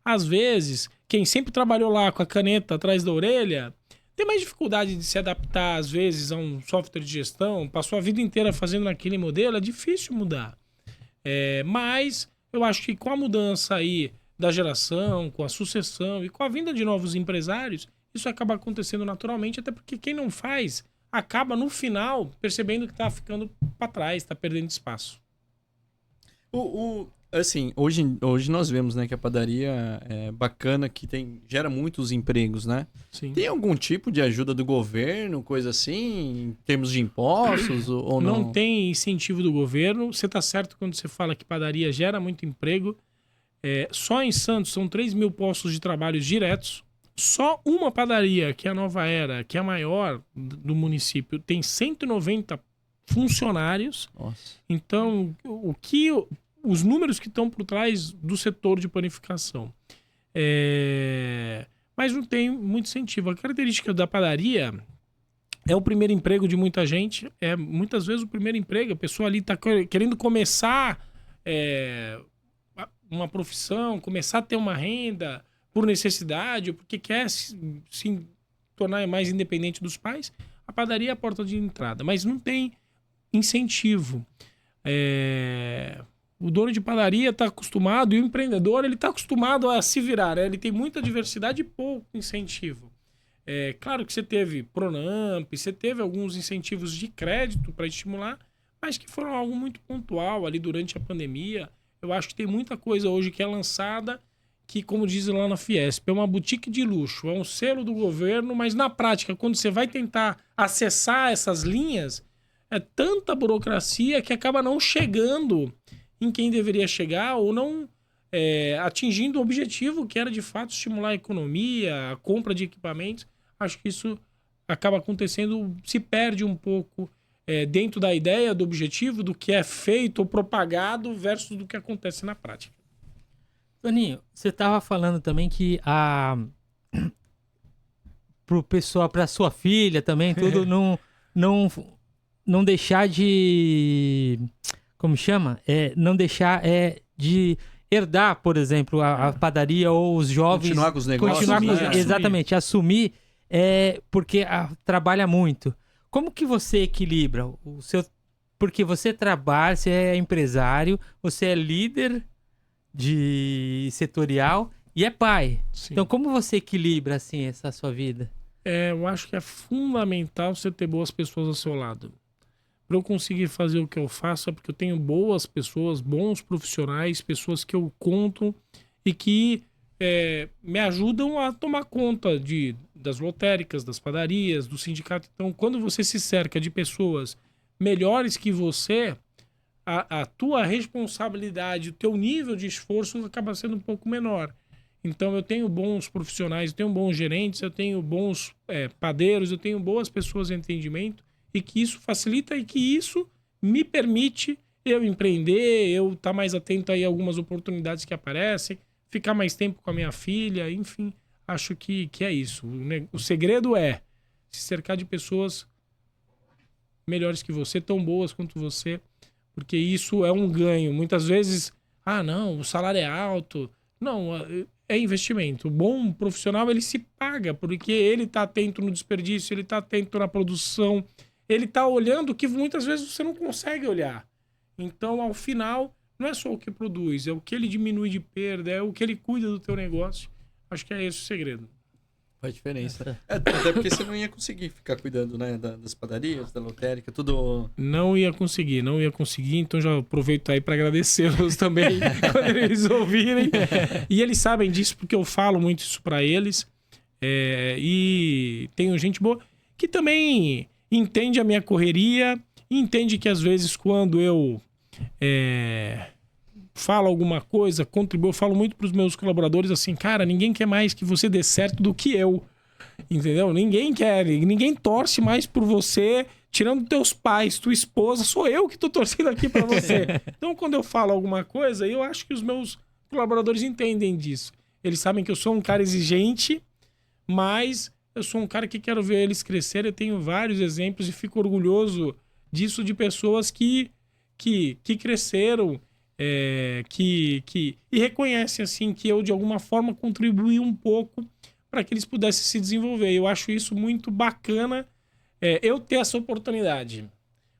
Às vezes, quem sempre trabalhou lá com a caneta atrás da orelha tem mais dificuldade de se adaptar, às vezes, a um software de gestão, passou a vida inteira fazendo naquele modelo, é difícil mudar. Mas eu acho que com a mudança aí da geração, com a sucessão e com a vinda de novos empresários, isso acaba acontecendo naturalmente, até porque quem não faz acaba, no final, percebendo que está ficando para trás, está perdendo espaço. Assim, hoje nós vemos, né, que a padaria é bacana, que gera muitos empregos, né? Sim. Tem algum tipo de ajuda do governo, coisa assim, em termos de impostos ou não? Não tem incentivo do governo. Você está certo quando você fala que padaria gera muito emprego. Só em Santos são 3 mil postos de trabalho diretos. Só uma padaria, que é a Nova Era, que é a maior do município, tem 190 funcionários. Nossa. Então, os números que estão por trás do setor de panificação. Mas não tem muito incentivo. A característica da padaria é o primeiro emprego de muita gente. Muitas vezes o primeiro emprego, a pessoa ali está querendo começar uma profissão, começar a ter uma renda por necessidade, ou porque quer se tornar mais independente dos pais. A padaria é a porta de entrada, mas não tem incentivo. O dono de padaria está acostumado, e o empreendedor ele está acostumado a se virar, né? Ele tem muita diversidade e pouco incentivo. Claro que você teve Pronamp, você teve alguns incentivos de crédito para estimular, mas que foram algo muito pontual ali durante a pandemia. Eu acho que tem muita coisa hoje que é lançada que, como dizem lá na Fiesp, é uma boutique de luxo, é um selo do governo, mas na prática, quando você vai tentar acessar essas linhas, é tanta burocracia que acaba não chegando em quem deveria chegar ou não atingindo o objetivo que era de fato estimular a economia, a compra de equipamentos. Acho que isso acaba acontecendo, se perde um pouco dentro da ideia, do objetivo, do que é feito ou propagado versus do que acontece na prática. Toninho, você estava falando também que pro pessoal, para sua filha também, tudo não deixar de, como chama? Não deixar de herdar, por exemplo, a padaria ou os jovens. Continuar com os negócios. Exatamente, assumir, porque trabalha muito. Como que você equilibra o seu? Porque você trabalha, você é empresário, você é líder de setorial e é pai. Sim. Então, como você equilibra assim essa sua vida? Eu acho que é fundamental você ter boas pessoas ao seu lado. Para eu conseguir fazer o que eu faço é porque eu tenho boas pessoas, bons profissionais, pessoas que eu conto e que me ajudam a tomar conta das lotéricas, das padarias, do sindicato. Então, quando você se cerca de pessoas melhores que você, a tua responsabilidade, o teu nível de esforço acaba sendo um pouco menor. Então eu tenho bons profissionais, eu tenho bons gerentes, eu tenho bons padeiros, eu tenho boas pessoas em atendimento, e que isso facilita e que isso me permite eu empreender, eu estar mais atento aí a algumas oportunidades que aparecem, ficar mais tempo com a minha filha, enfim. acho que é isso. O segredo é se cercar de pessoas melhores que você, tão boas quanto você, porque isso é um ganho. Muitas vezes, não, o salário é alto. Não, é investimento. O bom profissional, ele se paga, porque ele tá atento no desperdício, ele tá atento na produção, ele tá olhando o que muitas vezes você não consegue olhar. Então, ao final, não é só o que produz, é o que ele diminui de perda, é o que ele cuida do teu negócio. Acho que é esse o segredo. Faz diferença. Até porque você não ia conseguir ficar cuidando, né, das padarias, da lotérica, tudo... Não ia conseguir, então já aproveito aí para agradecê-los também quando eles ouvirem. E eles sabem disso porque eu falo muito isso para eles. E tenho gente boa que também entende a minha correria, entende que às vezes quando eu falo alguma coisa, contribuo, eu falo muito pros meus colaboradores assim, cara, ninguém quer mais que você dê certo do que eu. Entendeu? Ninguém torce mais por você, tirando teus pais, tua esposa, sou eu que tô torcendo aqui pra você. Então, quando eu falo alguma coisa, eu acho que os meus colaboradores entendem disso. Eles sabem que eu sou um cara exigente, mas eu sou um cara que quero ver eles crescerem. Eu tenho vários exemplos e fico orgulhoso disso, de pessoas que cresceram, e reconhecem assim que eu de alguma forma contribuí um pouco para que eles pudessem se desenvolver. Eu acho isso muito bacana, eu ter essa oportunidade,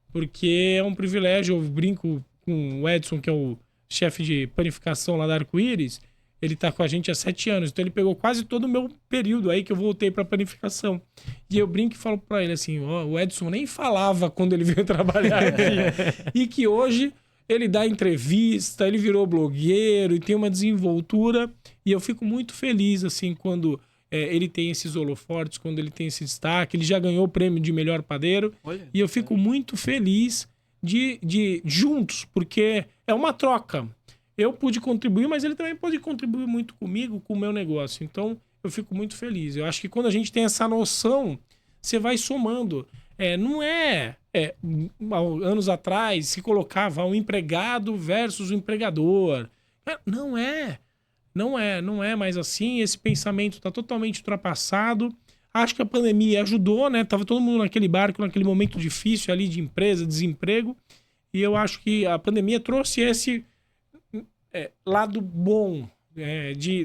porque é um privilégio. Eu brinco com o Edson, que é o chefe de panificação lá da Arco-Íris. Ele tá com a gente há 7 anos, então ele pegou quase todo o meu período aí que eu voltei para panificação. E eu brinco e falo para ele assim, o Edson nem falava quando ele veio trabalhar aqui. E que hoje ele dá entrevista, ele virou blogueiro e tem uma desenvoltura. E eu fico muito feliz, assim, quando ele tem esses holofortes, quando ele tem esse destaque. Ele já ganhou o prêmio de melhor padeiro. Olha, e eu fico muito feliz de juntos, porque é uma troca. Eu pude contribuir, mas ele também pode contribuir muito comigo, com o meu negócio. Então, eu fico muito feliz. Eu acho que quando a gente tem essa noção, você vai somando. Não anos atrás se colocava um empregado versus o empregador. Não é mais assim. Esse pensamento está totalmente ultrapassado. Acho que a pandemia ajudou, né? Tava todo mundo naquele barco, naquele momento difícil ali de empresa, desemprego. E eu acho que a pandemia trouxe esse lado bom,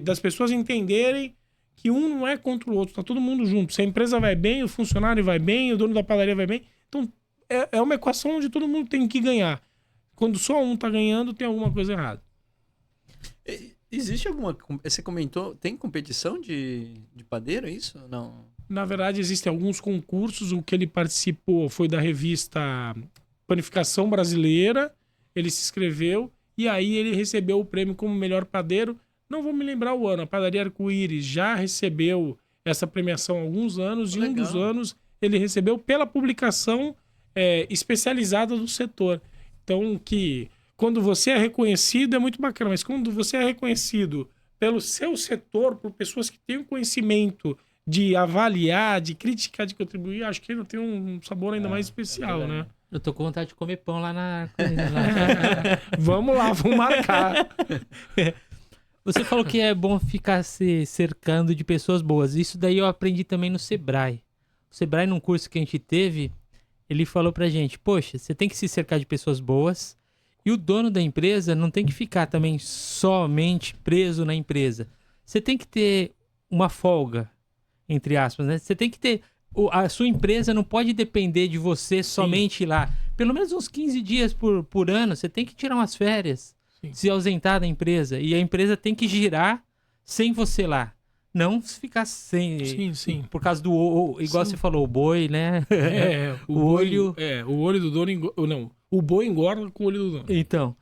das pessoas entenderem que um não é contra o outro, tá todo mundo junto. Se a empresa vai bem, o funcionário vai bem, o dono da padaria vai bem. Então, é uma equação onde todo mundo tem que ganhar. Quando só um tá ganhando, tem alguma coisa errada. Existe alguma... Você comentou, tem competição de padeiro, é isso? Não. Na verdade, existem alguns concursos. O que ele participou foi da revista Panificação Brasileira. Ele se inscreveu e aí ele recebeu o prêmio como melhor padeiro. Não vou me lembrar o ano. A Padaria Arco-Íris já recebeu essa premiação há alguns anos. E um dos anos ele recebeu pela publicação especializada do setor. Então, que quando você é reconhecido é muito bacana, mas quando você é reconhecido pelo seu setor, por pessoas que têm o conhecimento de avaliar, de criticar, de contribuir, acho que ele tem um sabor ainda mais especial, né? Eu tô com vontade de comer pão lá na... Vamos lá, vamos marcar. Você falou que é bom ficar se cercando de pessoas boas. Isso daí eu aprendi também no Sebrae. O Sebrae, num curso que a gente teve, ele falou pra gente, poxa, você tem que se cercar de pessoas boas e o dono da empresa não tem que ficar também somente preso na empresa. Você tem que ter uma folga, entre aspas, né? Você tem que ter... A sua empresa não pode depender de você somente lá. Pelo menos uns 15 dias por ano, você tem que tirar umas férias, se ausentar da empresa. E a empresa tem que girar sem você lá. Não ficar sem... Sim. Por causa do... Igual você falou, o boi, né? O olho... o olho do dono... Não, o boi engorda com o olho do dono. Então,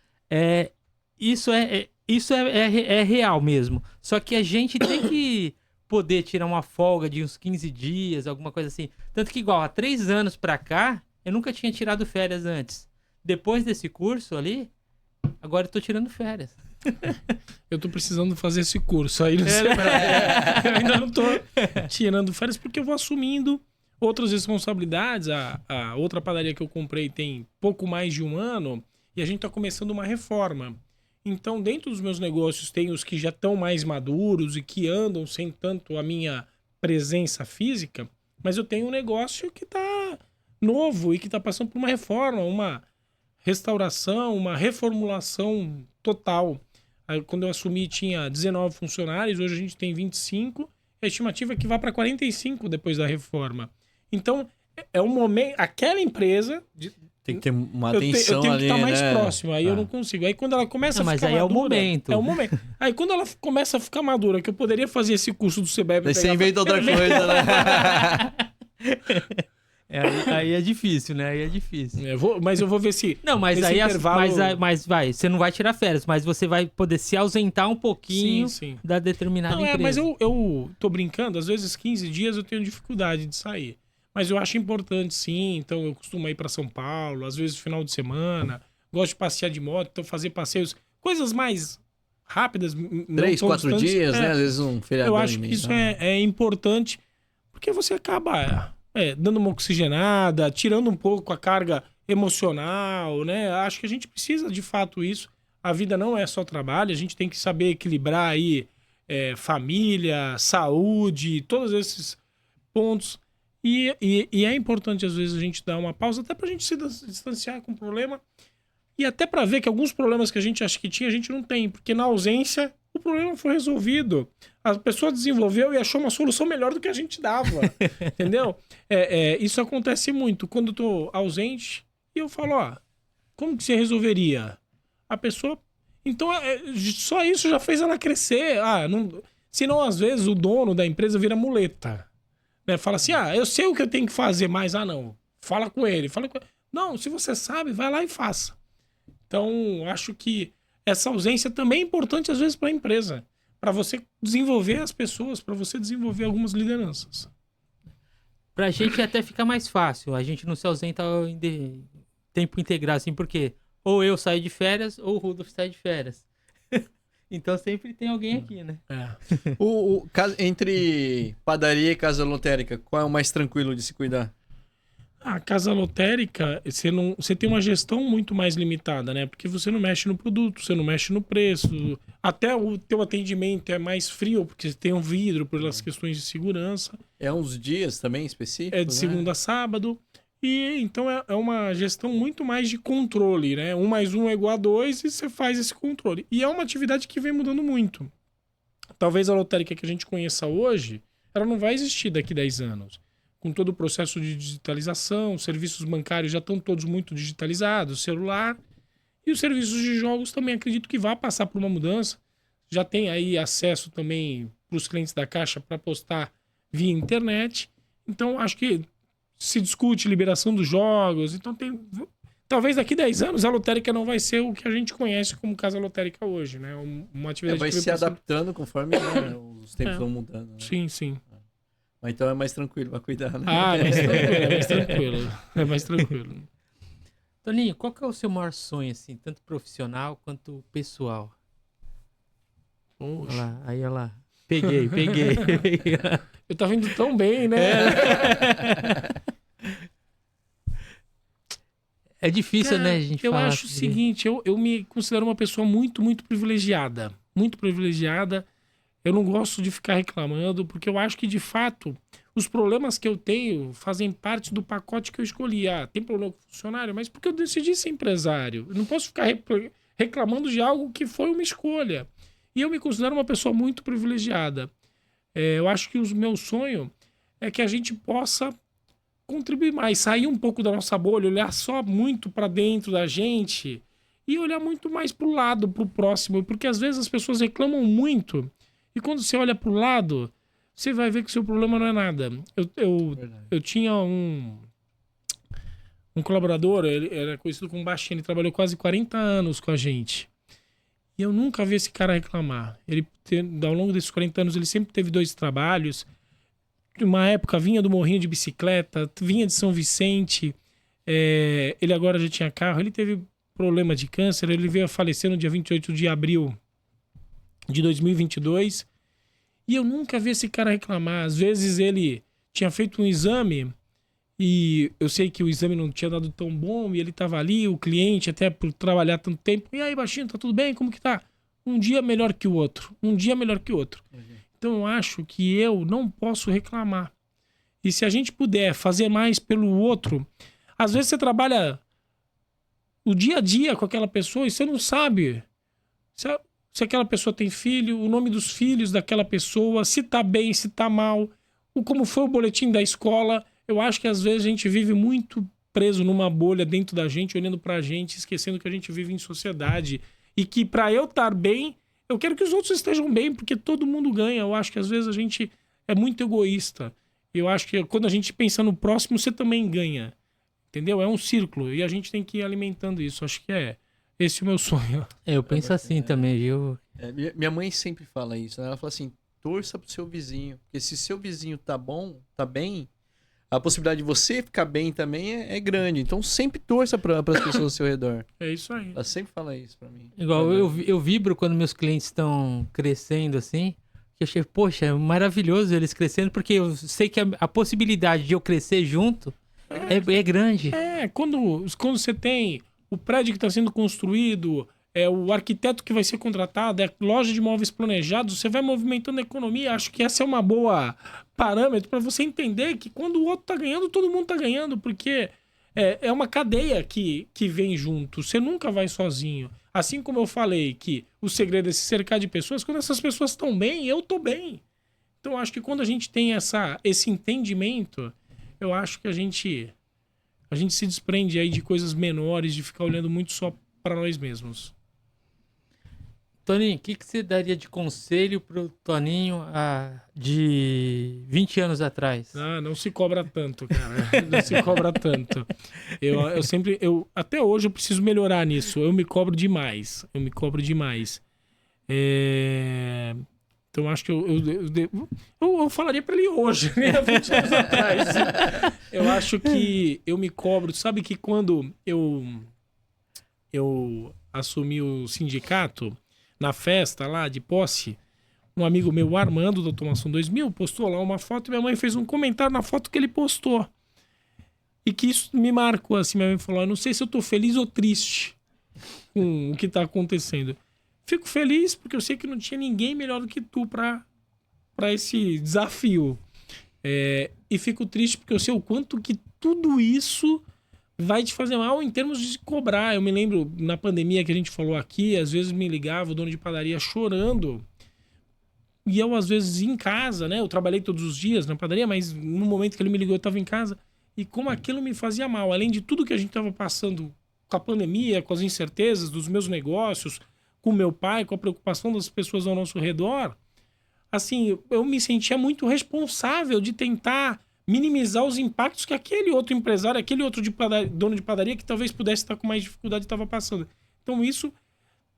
isso é real mesmo. Só que a gente tem que poder tirar uma folga de uns 15 dias, alguma coisa assim. Tanto que, igual, há 3 anos pra cá, eu nunca tinha tirado férias antes. Depois desse curso ali, agora eu tô tirando férias. Eu tô precisando fazer esse curso aí. Eu ainda não tô tirando férias porque eu vou assumindo outras responsabilidades. A outra padaria que eu comprei tem pouco mais de 1 ano e a gente tá começando uma reforma. Então, dentro dos meus negócios, tem os que já estão mais maduros e que andam sem tanto a minha presença física, mas eu tenho um negócio que está novo e que está passando por uma reforma, uma restauração, uma reformulação total. Aí, quando eu assumi, tinha 19 funcionários, hoje a gente tem 25, a estimativa é que vá para 45 depois da reforma. Então, é um momento... Aquela empresa... Tem que ter uma eu atenção tenho ali, que estar mais né? próximo, aí eu não consigo. Aí quando ela começa a Mas ficar aí é o madura... momento. É o momento. Aí quando ela começa a ficar madura, que eu poderia fazer esse curso do CBEP... Daí você inventa outra coisa, né? Aí é difícil, né? Aí é difícil. Mas eu vou ver se... Não, mas nesse aí intervalo... mas vai, você não vai tirar férias, mas você vai poder se ausentar um pouquinho Sim. da determinada Não, empresa. mas eu tô brincando, às vezes 15 dias eu tenho dificuldade de sair. Mas eu acho importante, sim. Então eu costumo ir para São Paulo, às vezes no final de semana. Gosto de passear de moto, então fazer passeios, coisas mais rápidas. 3, 4 dias, né? É, Às vezes um feriadão. eu acho que isso é importante, porque você acaba dando uma oxigenada, tirando um pouco a carga emocional, né? Acho que a gente precisa de fato isso. A vida não é só trabalho, a gente tem que saber equilibrar aí família, saúde, todos esses pontos. E é importante, às vezes, a gente dar uma pausa, até pra gente se distanciar com o problema. E até pra ver que alguns problemas que a gente acha que tinha, a gente não tem. Porque na ausência, o problema foi resolvido. A pessoa desenvolveu e achou uma solução melhor do que a gente dava. Entendeu? Isso acontece muito. Quando eu tô ausente, e eu falo, como que você resolveria? A pessoa... Então, só isso já fez ela crescer. Senão, às vezes, o dono da empresa vira muleta. Fala assim, eu sei o que eu tenho que fazer, mas, não. Fala com ele. Não, se você sabe, vai lá e faça. Então, acho que essa ausência também é importante, às vezes, para a empresa. Para você desenvolver as pessoas, para você desenvolver algumas lideranças. Pra gente até fica mais fácil. A gente não se ausenta em tempo integral, assim, porque ou eu saio de férias, ou o Rudolf sai de férias. Então sempre tem alguém aqui, né? Entre padaria e casa lotérica, qual é o mais tranquilo de se cuidar? A casa lotérica, você tem uma gestão muito mais limitada, né? Porque você não mexe no produto, você não mexe no preço. Até o teu atendimento é mais frio, porque você tem um vidro pelas questões de segurança. É uns dias também específicos? É de segunda a sábado. E então é uma gestão muito mais de controle, né? 1 mais 1 é igual a 2 e você faz esse controle. E é uma atividade que vem mudando muito. Talvez a lotérica que a gente conheça hoje, ela não vai existir daqui a 10 anos. Com todo o processo de digitalização, os serviços bancários já estão todos muito digitalizados, celular. E os serviços de jogos também acredito que vai passar por uma mudança. Já tem aí acesso também para os clientes da Caixa para apostar via internet. Então, acho que se discute liberação dos jogos. Então, talvez daqui a 10 anos a lotérica não vai ser o que a gente conhece como casa lotérica hoje, né? Uma atividade vai que se adaptando conforme os tempos vão mudando. Né? Sim. Mas então é mais tranquilo, vai cuidar, né? É mais tranquilo. Toninho, qual que é o seu maior sonho, assim, tanto profissional quanto pessoal? Olha lá. Peguei. Eu tava indo tão bem, né? É difícil, cara, né, a gente falar. Eu acho o seguinte, eu me considero uma pessoa muito, muito privilegiada. Muito privilegiada. Eu não gosto de ficar reclamando, porque eu acho que, de fato, os problemas que eu tenho fazem parte do pacote que eu escolhi. Tem problema com funcionário, mas porque eu decidi ser empresário. Eu não posso ficar reclamando de algo que foi uma escolha. E eu me considero uma pessoa muito privilegiada. Eu acho que o meu sonho é que a gente possa contribuir mais, sair um pouco da nossa bolha, olhar só muito para dentro da gente e olhar muito mais para o lado, para o próximo, porque às vezes as pessoas reclamam muito e quando você olha para o lado, você vai ver que o seu problema não é nada. Eu tinha um colaborador, ele era conhecido como Baixinho, ele trabalhou quase 40 anos com a gente. E eu nunca vi esse cara reclamar. Ao longo desses 40 anos, ele sempre teve 2 trabalhos. Uma época vinha do Morrinho de bicicleta, vinha de São Vicente. Ele agora já tinha carro. Ele teve problema de câncer. Ele veio a falecer no dia 28 de abril de 2022. E eu nunca vi esse cara reclamar. Às vezes ele tinha feito um exame e eu sei que o exame não tinha dado tão bom e ele tava ali, o cliente, até por trabalhar tanto tempo. E aí, baixinho, tá tudo bem? Como que tá? Um dia melhor que o outro. Um dia melhor que o outro. Então eu acho que eu não posso reclamar. E se a gente puder fazer mais pelo outro, às vezes você trabalha o dia a dia com aquela pessoa e você não sabe se aquela pessoa tem filho, o nome dos filhos daquela pessoa, se tá bem, se tá mal, como foi o boletim da escola. Eu acho que às vezes a gente vive muito preso numa bolha dentro da gente, olhando pra gente, esquecendo que a gente vive em sociedade. E que pra eu estar bem, eu quero que os outros estejam bem, porque todo mundo ganha. Eu acho que às vezes a gente é muito egoísta. Eu acho que quando a gente pensa no próximo, você também ganha. Entendeu? É um círculo. E a gente tem que ir alimentando isso. Acho que é esse o meu sonho. Eu penso assim também, viu? Minha mãe sempre fala isso, né? Ela fala assim, torça pro seu vizinho. Porque se seu vizinho tá bom, tá bem, a possibilidade de você ficar bem também é grande. Então sempre torça para as pessoas ao seu redor. É isso aí. Ela sempre fala isso pra mim. Igual eu vibro quando meus clientes estão crescendo assim. Que eu achei, poxa, é maravilhoso eles crescendo, porque eu sei que a possibilidade de eu crescer junto é grande. Quando você tem o prédio que está sendo construído, o arquiteto que vai ser contratado, loja de móveis planejados, você vai movimentando a economia. Acho que essa é uma boa parâmetro para você entender que quando o outro tá ganhando, todo mundo tá ganhando, porque é uma cadeia que vem junto. Você nunca vai sozinho. Assim como eu falei que o segredo é se cercar de pessoas, quando essas pessoas estão bem, eu tô bem. Então acho que quando a gente tem esse entendimento, eu acho que a gente se desprende aí de coisas menores, de ficar olhando muito só para nós mesmos. Toninho, o que você daria de conselho pro Toninho de 20 anos atrás? Não se cobra tanto, cara. Não se cobra tanto. Até hoje eu preciso melhorar nisso. Eu me cobro demais. Então acho que eu falaria pra ele hoje, né? 20 anos atrás. Eu acho que eu me cobro. Sabe que quando eu assumi o sindicato, na festa lá de posse, um amigo meu, o Armando, do Automação 2000, postou lá uma foto e minha mãe fez um comentário na foto que ele postou. E que isso me marcou, assim, minha mãe falou, eu não sei se eu tô feliz ou triste com o que tá acontecendo. Fico feliz porque eu sei que não tinha ninguém melhor do que tu pra esse desafio. E fico triste porque eu sei o quanto que tudo isso vai te fazer mal em termos de cobrar. Eu me lembro, na pandemia que a gente falou aqui, às vezes me ligava o dono de padaria chorando. E eu, às vezes, em casa, né? Eu trabalhei todos os dias na padaria, mas no momento que ele me ligou, eu tava em casa. E como aquilo me fazia mal. Além de tudo que a gente tava passando com a pandemia, com as incertezas dos meus negócios, com meu pai, com a preocupação das pessoas ao nosso redor, assim, eu me sentia muito responsável de tentar minimizar os impactos que aquele outro empresário, aquele outro dono de padaria que talvez pudesse estar com mais dificuldade estava passando. Então isso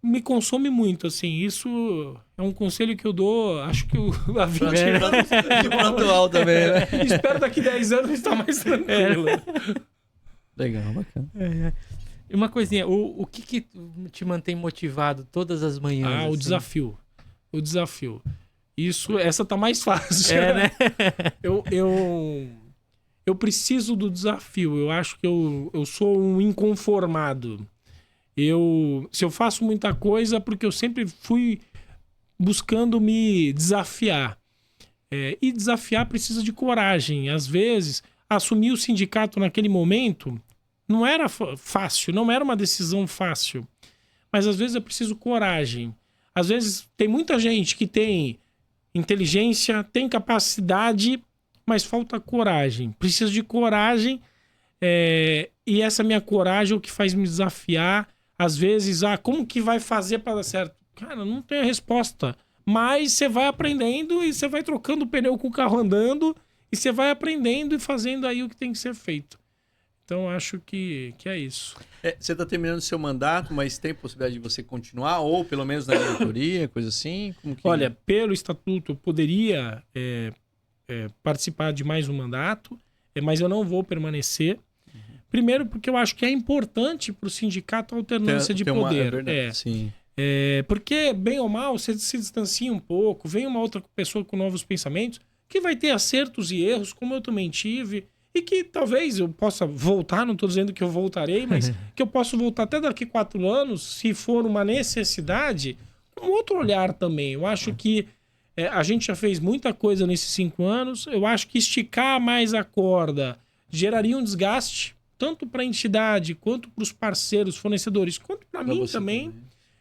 me consome muito, assim. Isso é um conselho que eu dou, acho que a 20 anos. De atual também, né? Espero daqui 10 anos estar mais tranquilo. Legal, bacana. E uma coisinha, o que te mantém motivado todas as manhãs? O assim? desafio. O desafio. Essa tá mais fácil. Né? Eu preciso do desafio. Eu acho que eu sou um inconformado. Se eu faço muita coisa é porque eu sempre fui buscando me desafiar. E desafiar precisa de coragem. Às vezes, assumir o sindicato naquele momento não era fácil, não era uma decisão fácil. Mas às vezes é preciso coragem. Às vezes tem muita gente que tem inteligência, tem capacidade, mas falta coragem. Preciso de coragem, e essa minha coragem é o que faz me desafiar. Às vezes, como que vai fazer para dar certo? Cara, não tem a resposta. Mas você vai aprendendo e você vai trocando o pneu com o carro andando e você vai aprendendo e fazendo aí o que tem que ser feito. Então, acho que é isso. Você está terminando o seu mandato, mas tem possibilidade de você continuar? Ou pelo menos na diretoria, coisa assim? Olha, pelo estatuto, eu poderia participar de mais um mandato, mas eu não vou permanecer. Primeiro, porque eu acho que é importante para o sindicato a alternância de poder. Sim. Porque, bem ou mal, você se distancia um pouco, vem uma outra pessoa com novos pensamentos, que vai ter acertos e erros, como eu também tive. e que talvez eu possa voltar, não estou dizendo que eu voltarei, mas que eu posso voltar até daqui 4 anos, se for uma necessidade, com outro olhar também. Eu acho que a gente já fez muita coisa nesses 5 anos, eu acho que esticar mais a corda geraria um desgaste, tanto para a entidade, quanto para os parceiros, fornecedores, quanto para mim também.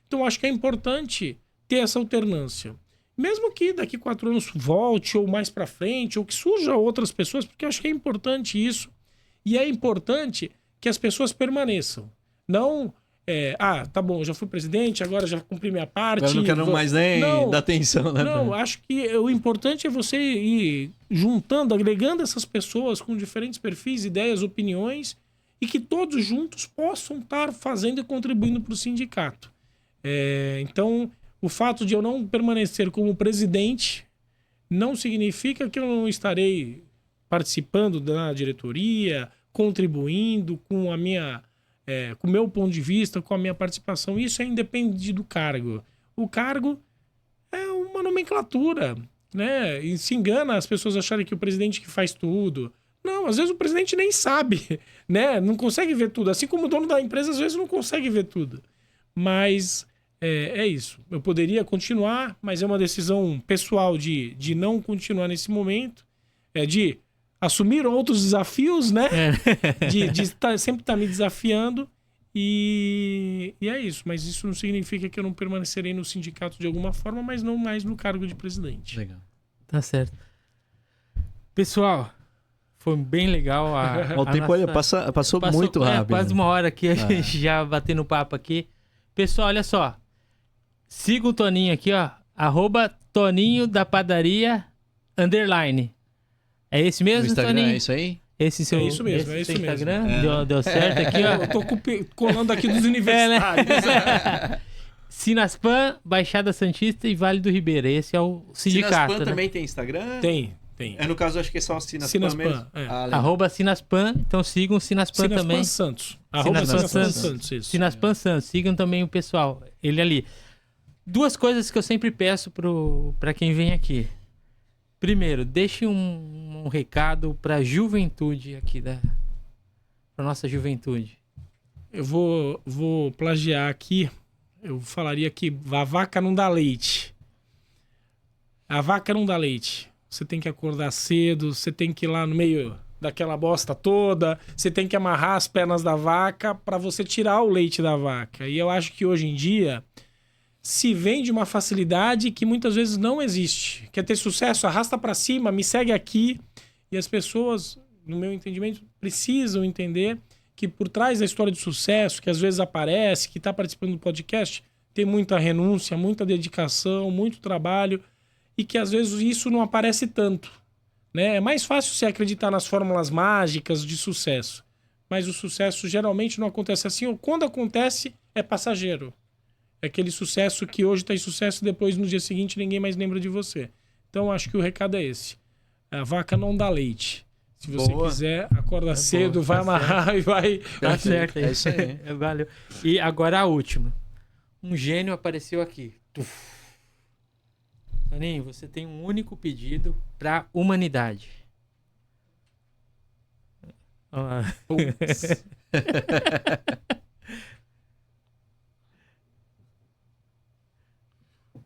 Então, acho que é importante ter essa alternância. Mesmo que daqui 4 anos volte, ou mais para frente, ou que surjam outras pessoas, porque eu acho que é importante isso. E é importante que as pessoas permaneçam. Não, tá bom, já fui presidente, agora já cumpri minha parte. Agora não quero mais nem dar atenção, né? Não, acho que o importante é você ir juntando, agregando essas pessoas com diferentes perfis, ideias, opiniões, e que todos juntos possam estar fazendo e contribuindo para o sindicato. Então, o fato de eu não permanecer como presidente não significa que eu não estarei participando da diretoria, contribuindo com com o meu ponto de vista, com a minha participação. Isso é independente do cargo. O cargo é uma nomenclatura, né? E se engana as pessoas acharem que o presidente que faz tudo. Não, às vezes o presidente nem sabe, né? Não consegue ver tudo. Assim como o dono da empresa, às vezes, não consegue ver tudo. Mas é isso. Eu poderia continuar, mas é uma decisão pessoal de não continuar nesse momento. De assumir outros desafios, né? De sempre estar me desafiando. E é isso. Mas isso não significa que eu não permanecerei no sindicato de alguma forma, mas não mais no cargo de presidente. Legal. Tá certo. Pessoal, foi bem legal. O tempo passou muito rápido. Quase 1 hora aqui, a gente já batendo papo aqui. Pessoal, olha só. Siga o Toninho aqui, ó. @Toninho da Padaria _. É esse mesmo, Instagram, Toninho? é isso aí? Esse seu, É isso mesmo, é isso mesmo. Instagram? Deu certo aqui, ó. Eu tô colando aqui dos universitários. Sinaspan, Baixada Santista e Vale do Ribeira. Esse é o sindicato. Sinaspan, né? Também tem Instagram? Tem. No caso, acho que é só o Sinaspan mesmo. @Sinaspan. Então sigam o Sinaspan também. Santos. Sinaspan Santos, isso. Sinaspan Santos. Sigam também o pessoal. Ele ali. 2 coisas que eu sempre peço para quem vem aqui. Primeiro, deixe um recado para a juventude aqui, para nossa juventude. Eu vou plagiar aqui. Eu falaria que a vaca não dá leite. A vaca não dá leite. Você tem que acordar cedo, você tem que ir lá no meio daquela bosta toda, você tem que amarrar as pernas da vaca para você tirar o leite da vaca. E eu acho que hoje em dia se vende uma facilidade que muitas vezes não existe. Quer ter sucesso? Arrasta para cima, me segue aqui. E as pessoas, no meu entendimento, precisam entender que por trás da história de sucesso, que às vezes aparece, que está participando do podcast, tem muita renúncia, muita dedicação, muito trabalho, e que às vezes isso não aparece tanto, né? É mais fácil você acreditar nas fórmulas mágicas de sucesso, mas o sucesso geralmente não acontece assim, ou quando acontece é passageiro. É aquele sucesso que hoje está em sucesso e depois no dia seguinte ninguém mais lembra de você. Então acho que o recado é esse. A vaca não dá leite. Se você quiser, acorda cedo, vai amarrar e vai... Tá certo. É isso aí. Valeu. E agora a última. Um gênio apareceu aqui. Toninho, você tem um único pedido para a humanidade.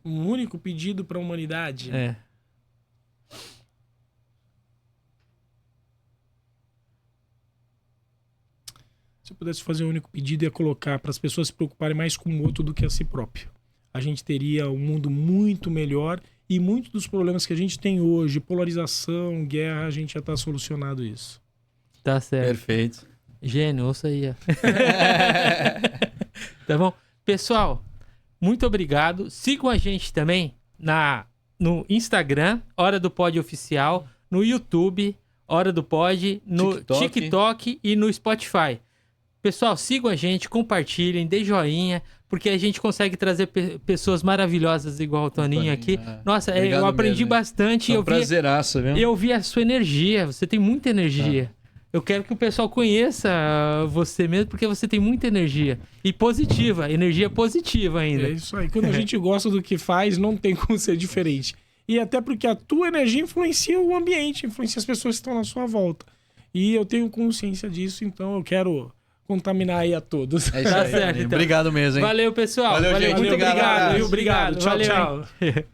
Um único pedido para a humanidade? Se eu pudesse fazer um único pedido, ia colocar para as pessoas se preocuparem mais com o outro do que a si próprio. A gente teria um mundo muito melhor e muitos dos problemas que a gente tem hoje, polarização, guerra, a gente já está solucionado isso. Tá certo. Perfeito. Gênio, ouça aí. Tá bom? Pessoal, muito obrigado. Sigam a gente também no Instagram, Hora do Pod Oficial, no YouTube, Hora do Pod, no TikTok e no Spotify. Pessoal, sigam a gente, compartilhem, dê joinha, porque a gente consegue trazer pessoas maravilhosas igual o Toninho aqui. Nossa, eu aprendi bastante. É um prazeraço, viu? Eu vi a sua energia, você tem muita energia. Eu quero que o pessoal conheça você mesmo, porque você tem muita energia. E positiva, energia positiva ainda. É isso aí. Quando a gente gosta do que faz, não tem como ser diferente. E até porque a tua energia influencia o ambiente, influencia as pessoas que estão na sua volta. E eu tenho consciência disso, então eu quero contaminar aí a todos. É isso Tá aí, certo, Toninho. então. Obrigado mesmo, hein? Valeu, pessoal. Valeu, gente. Muito Obrigado. obrigado. Obrigado. Tchau, Valeu, tchau. hein?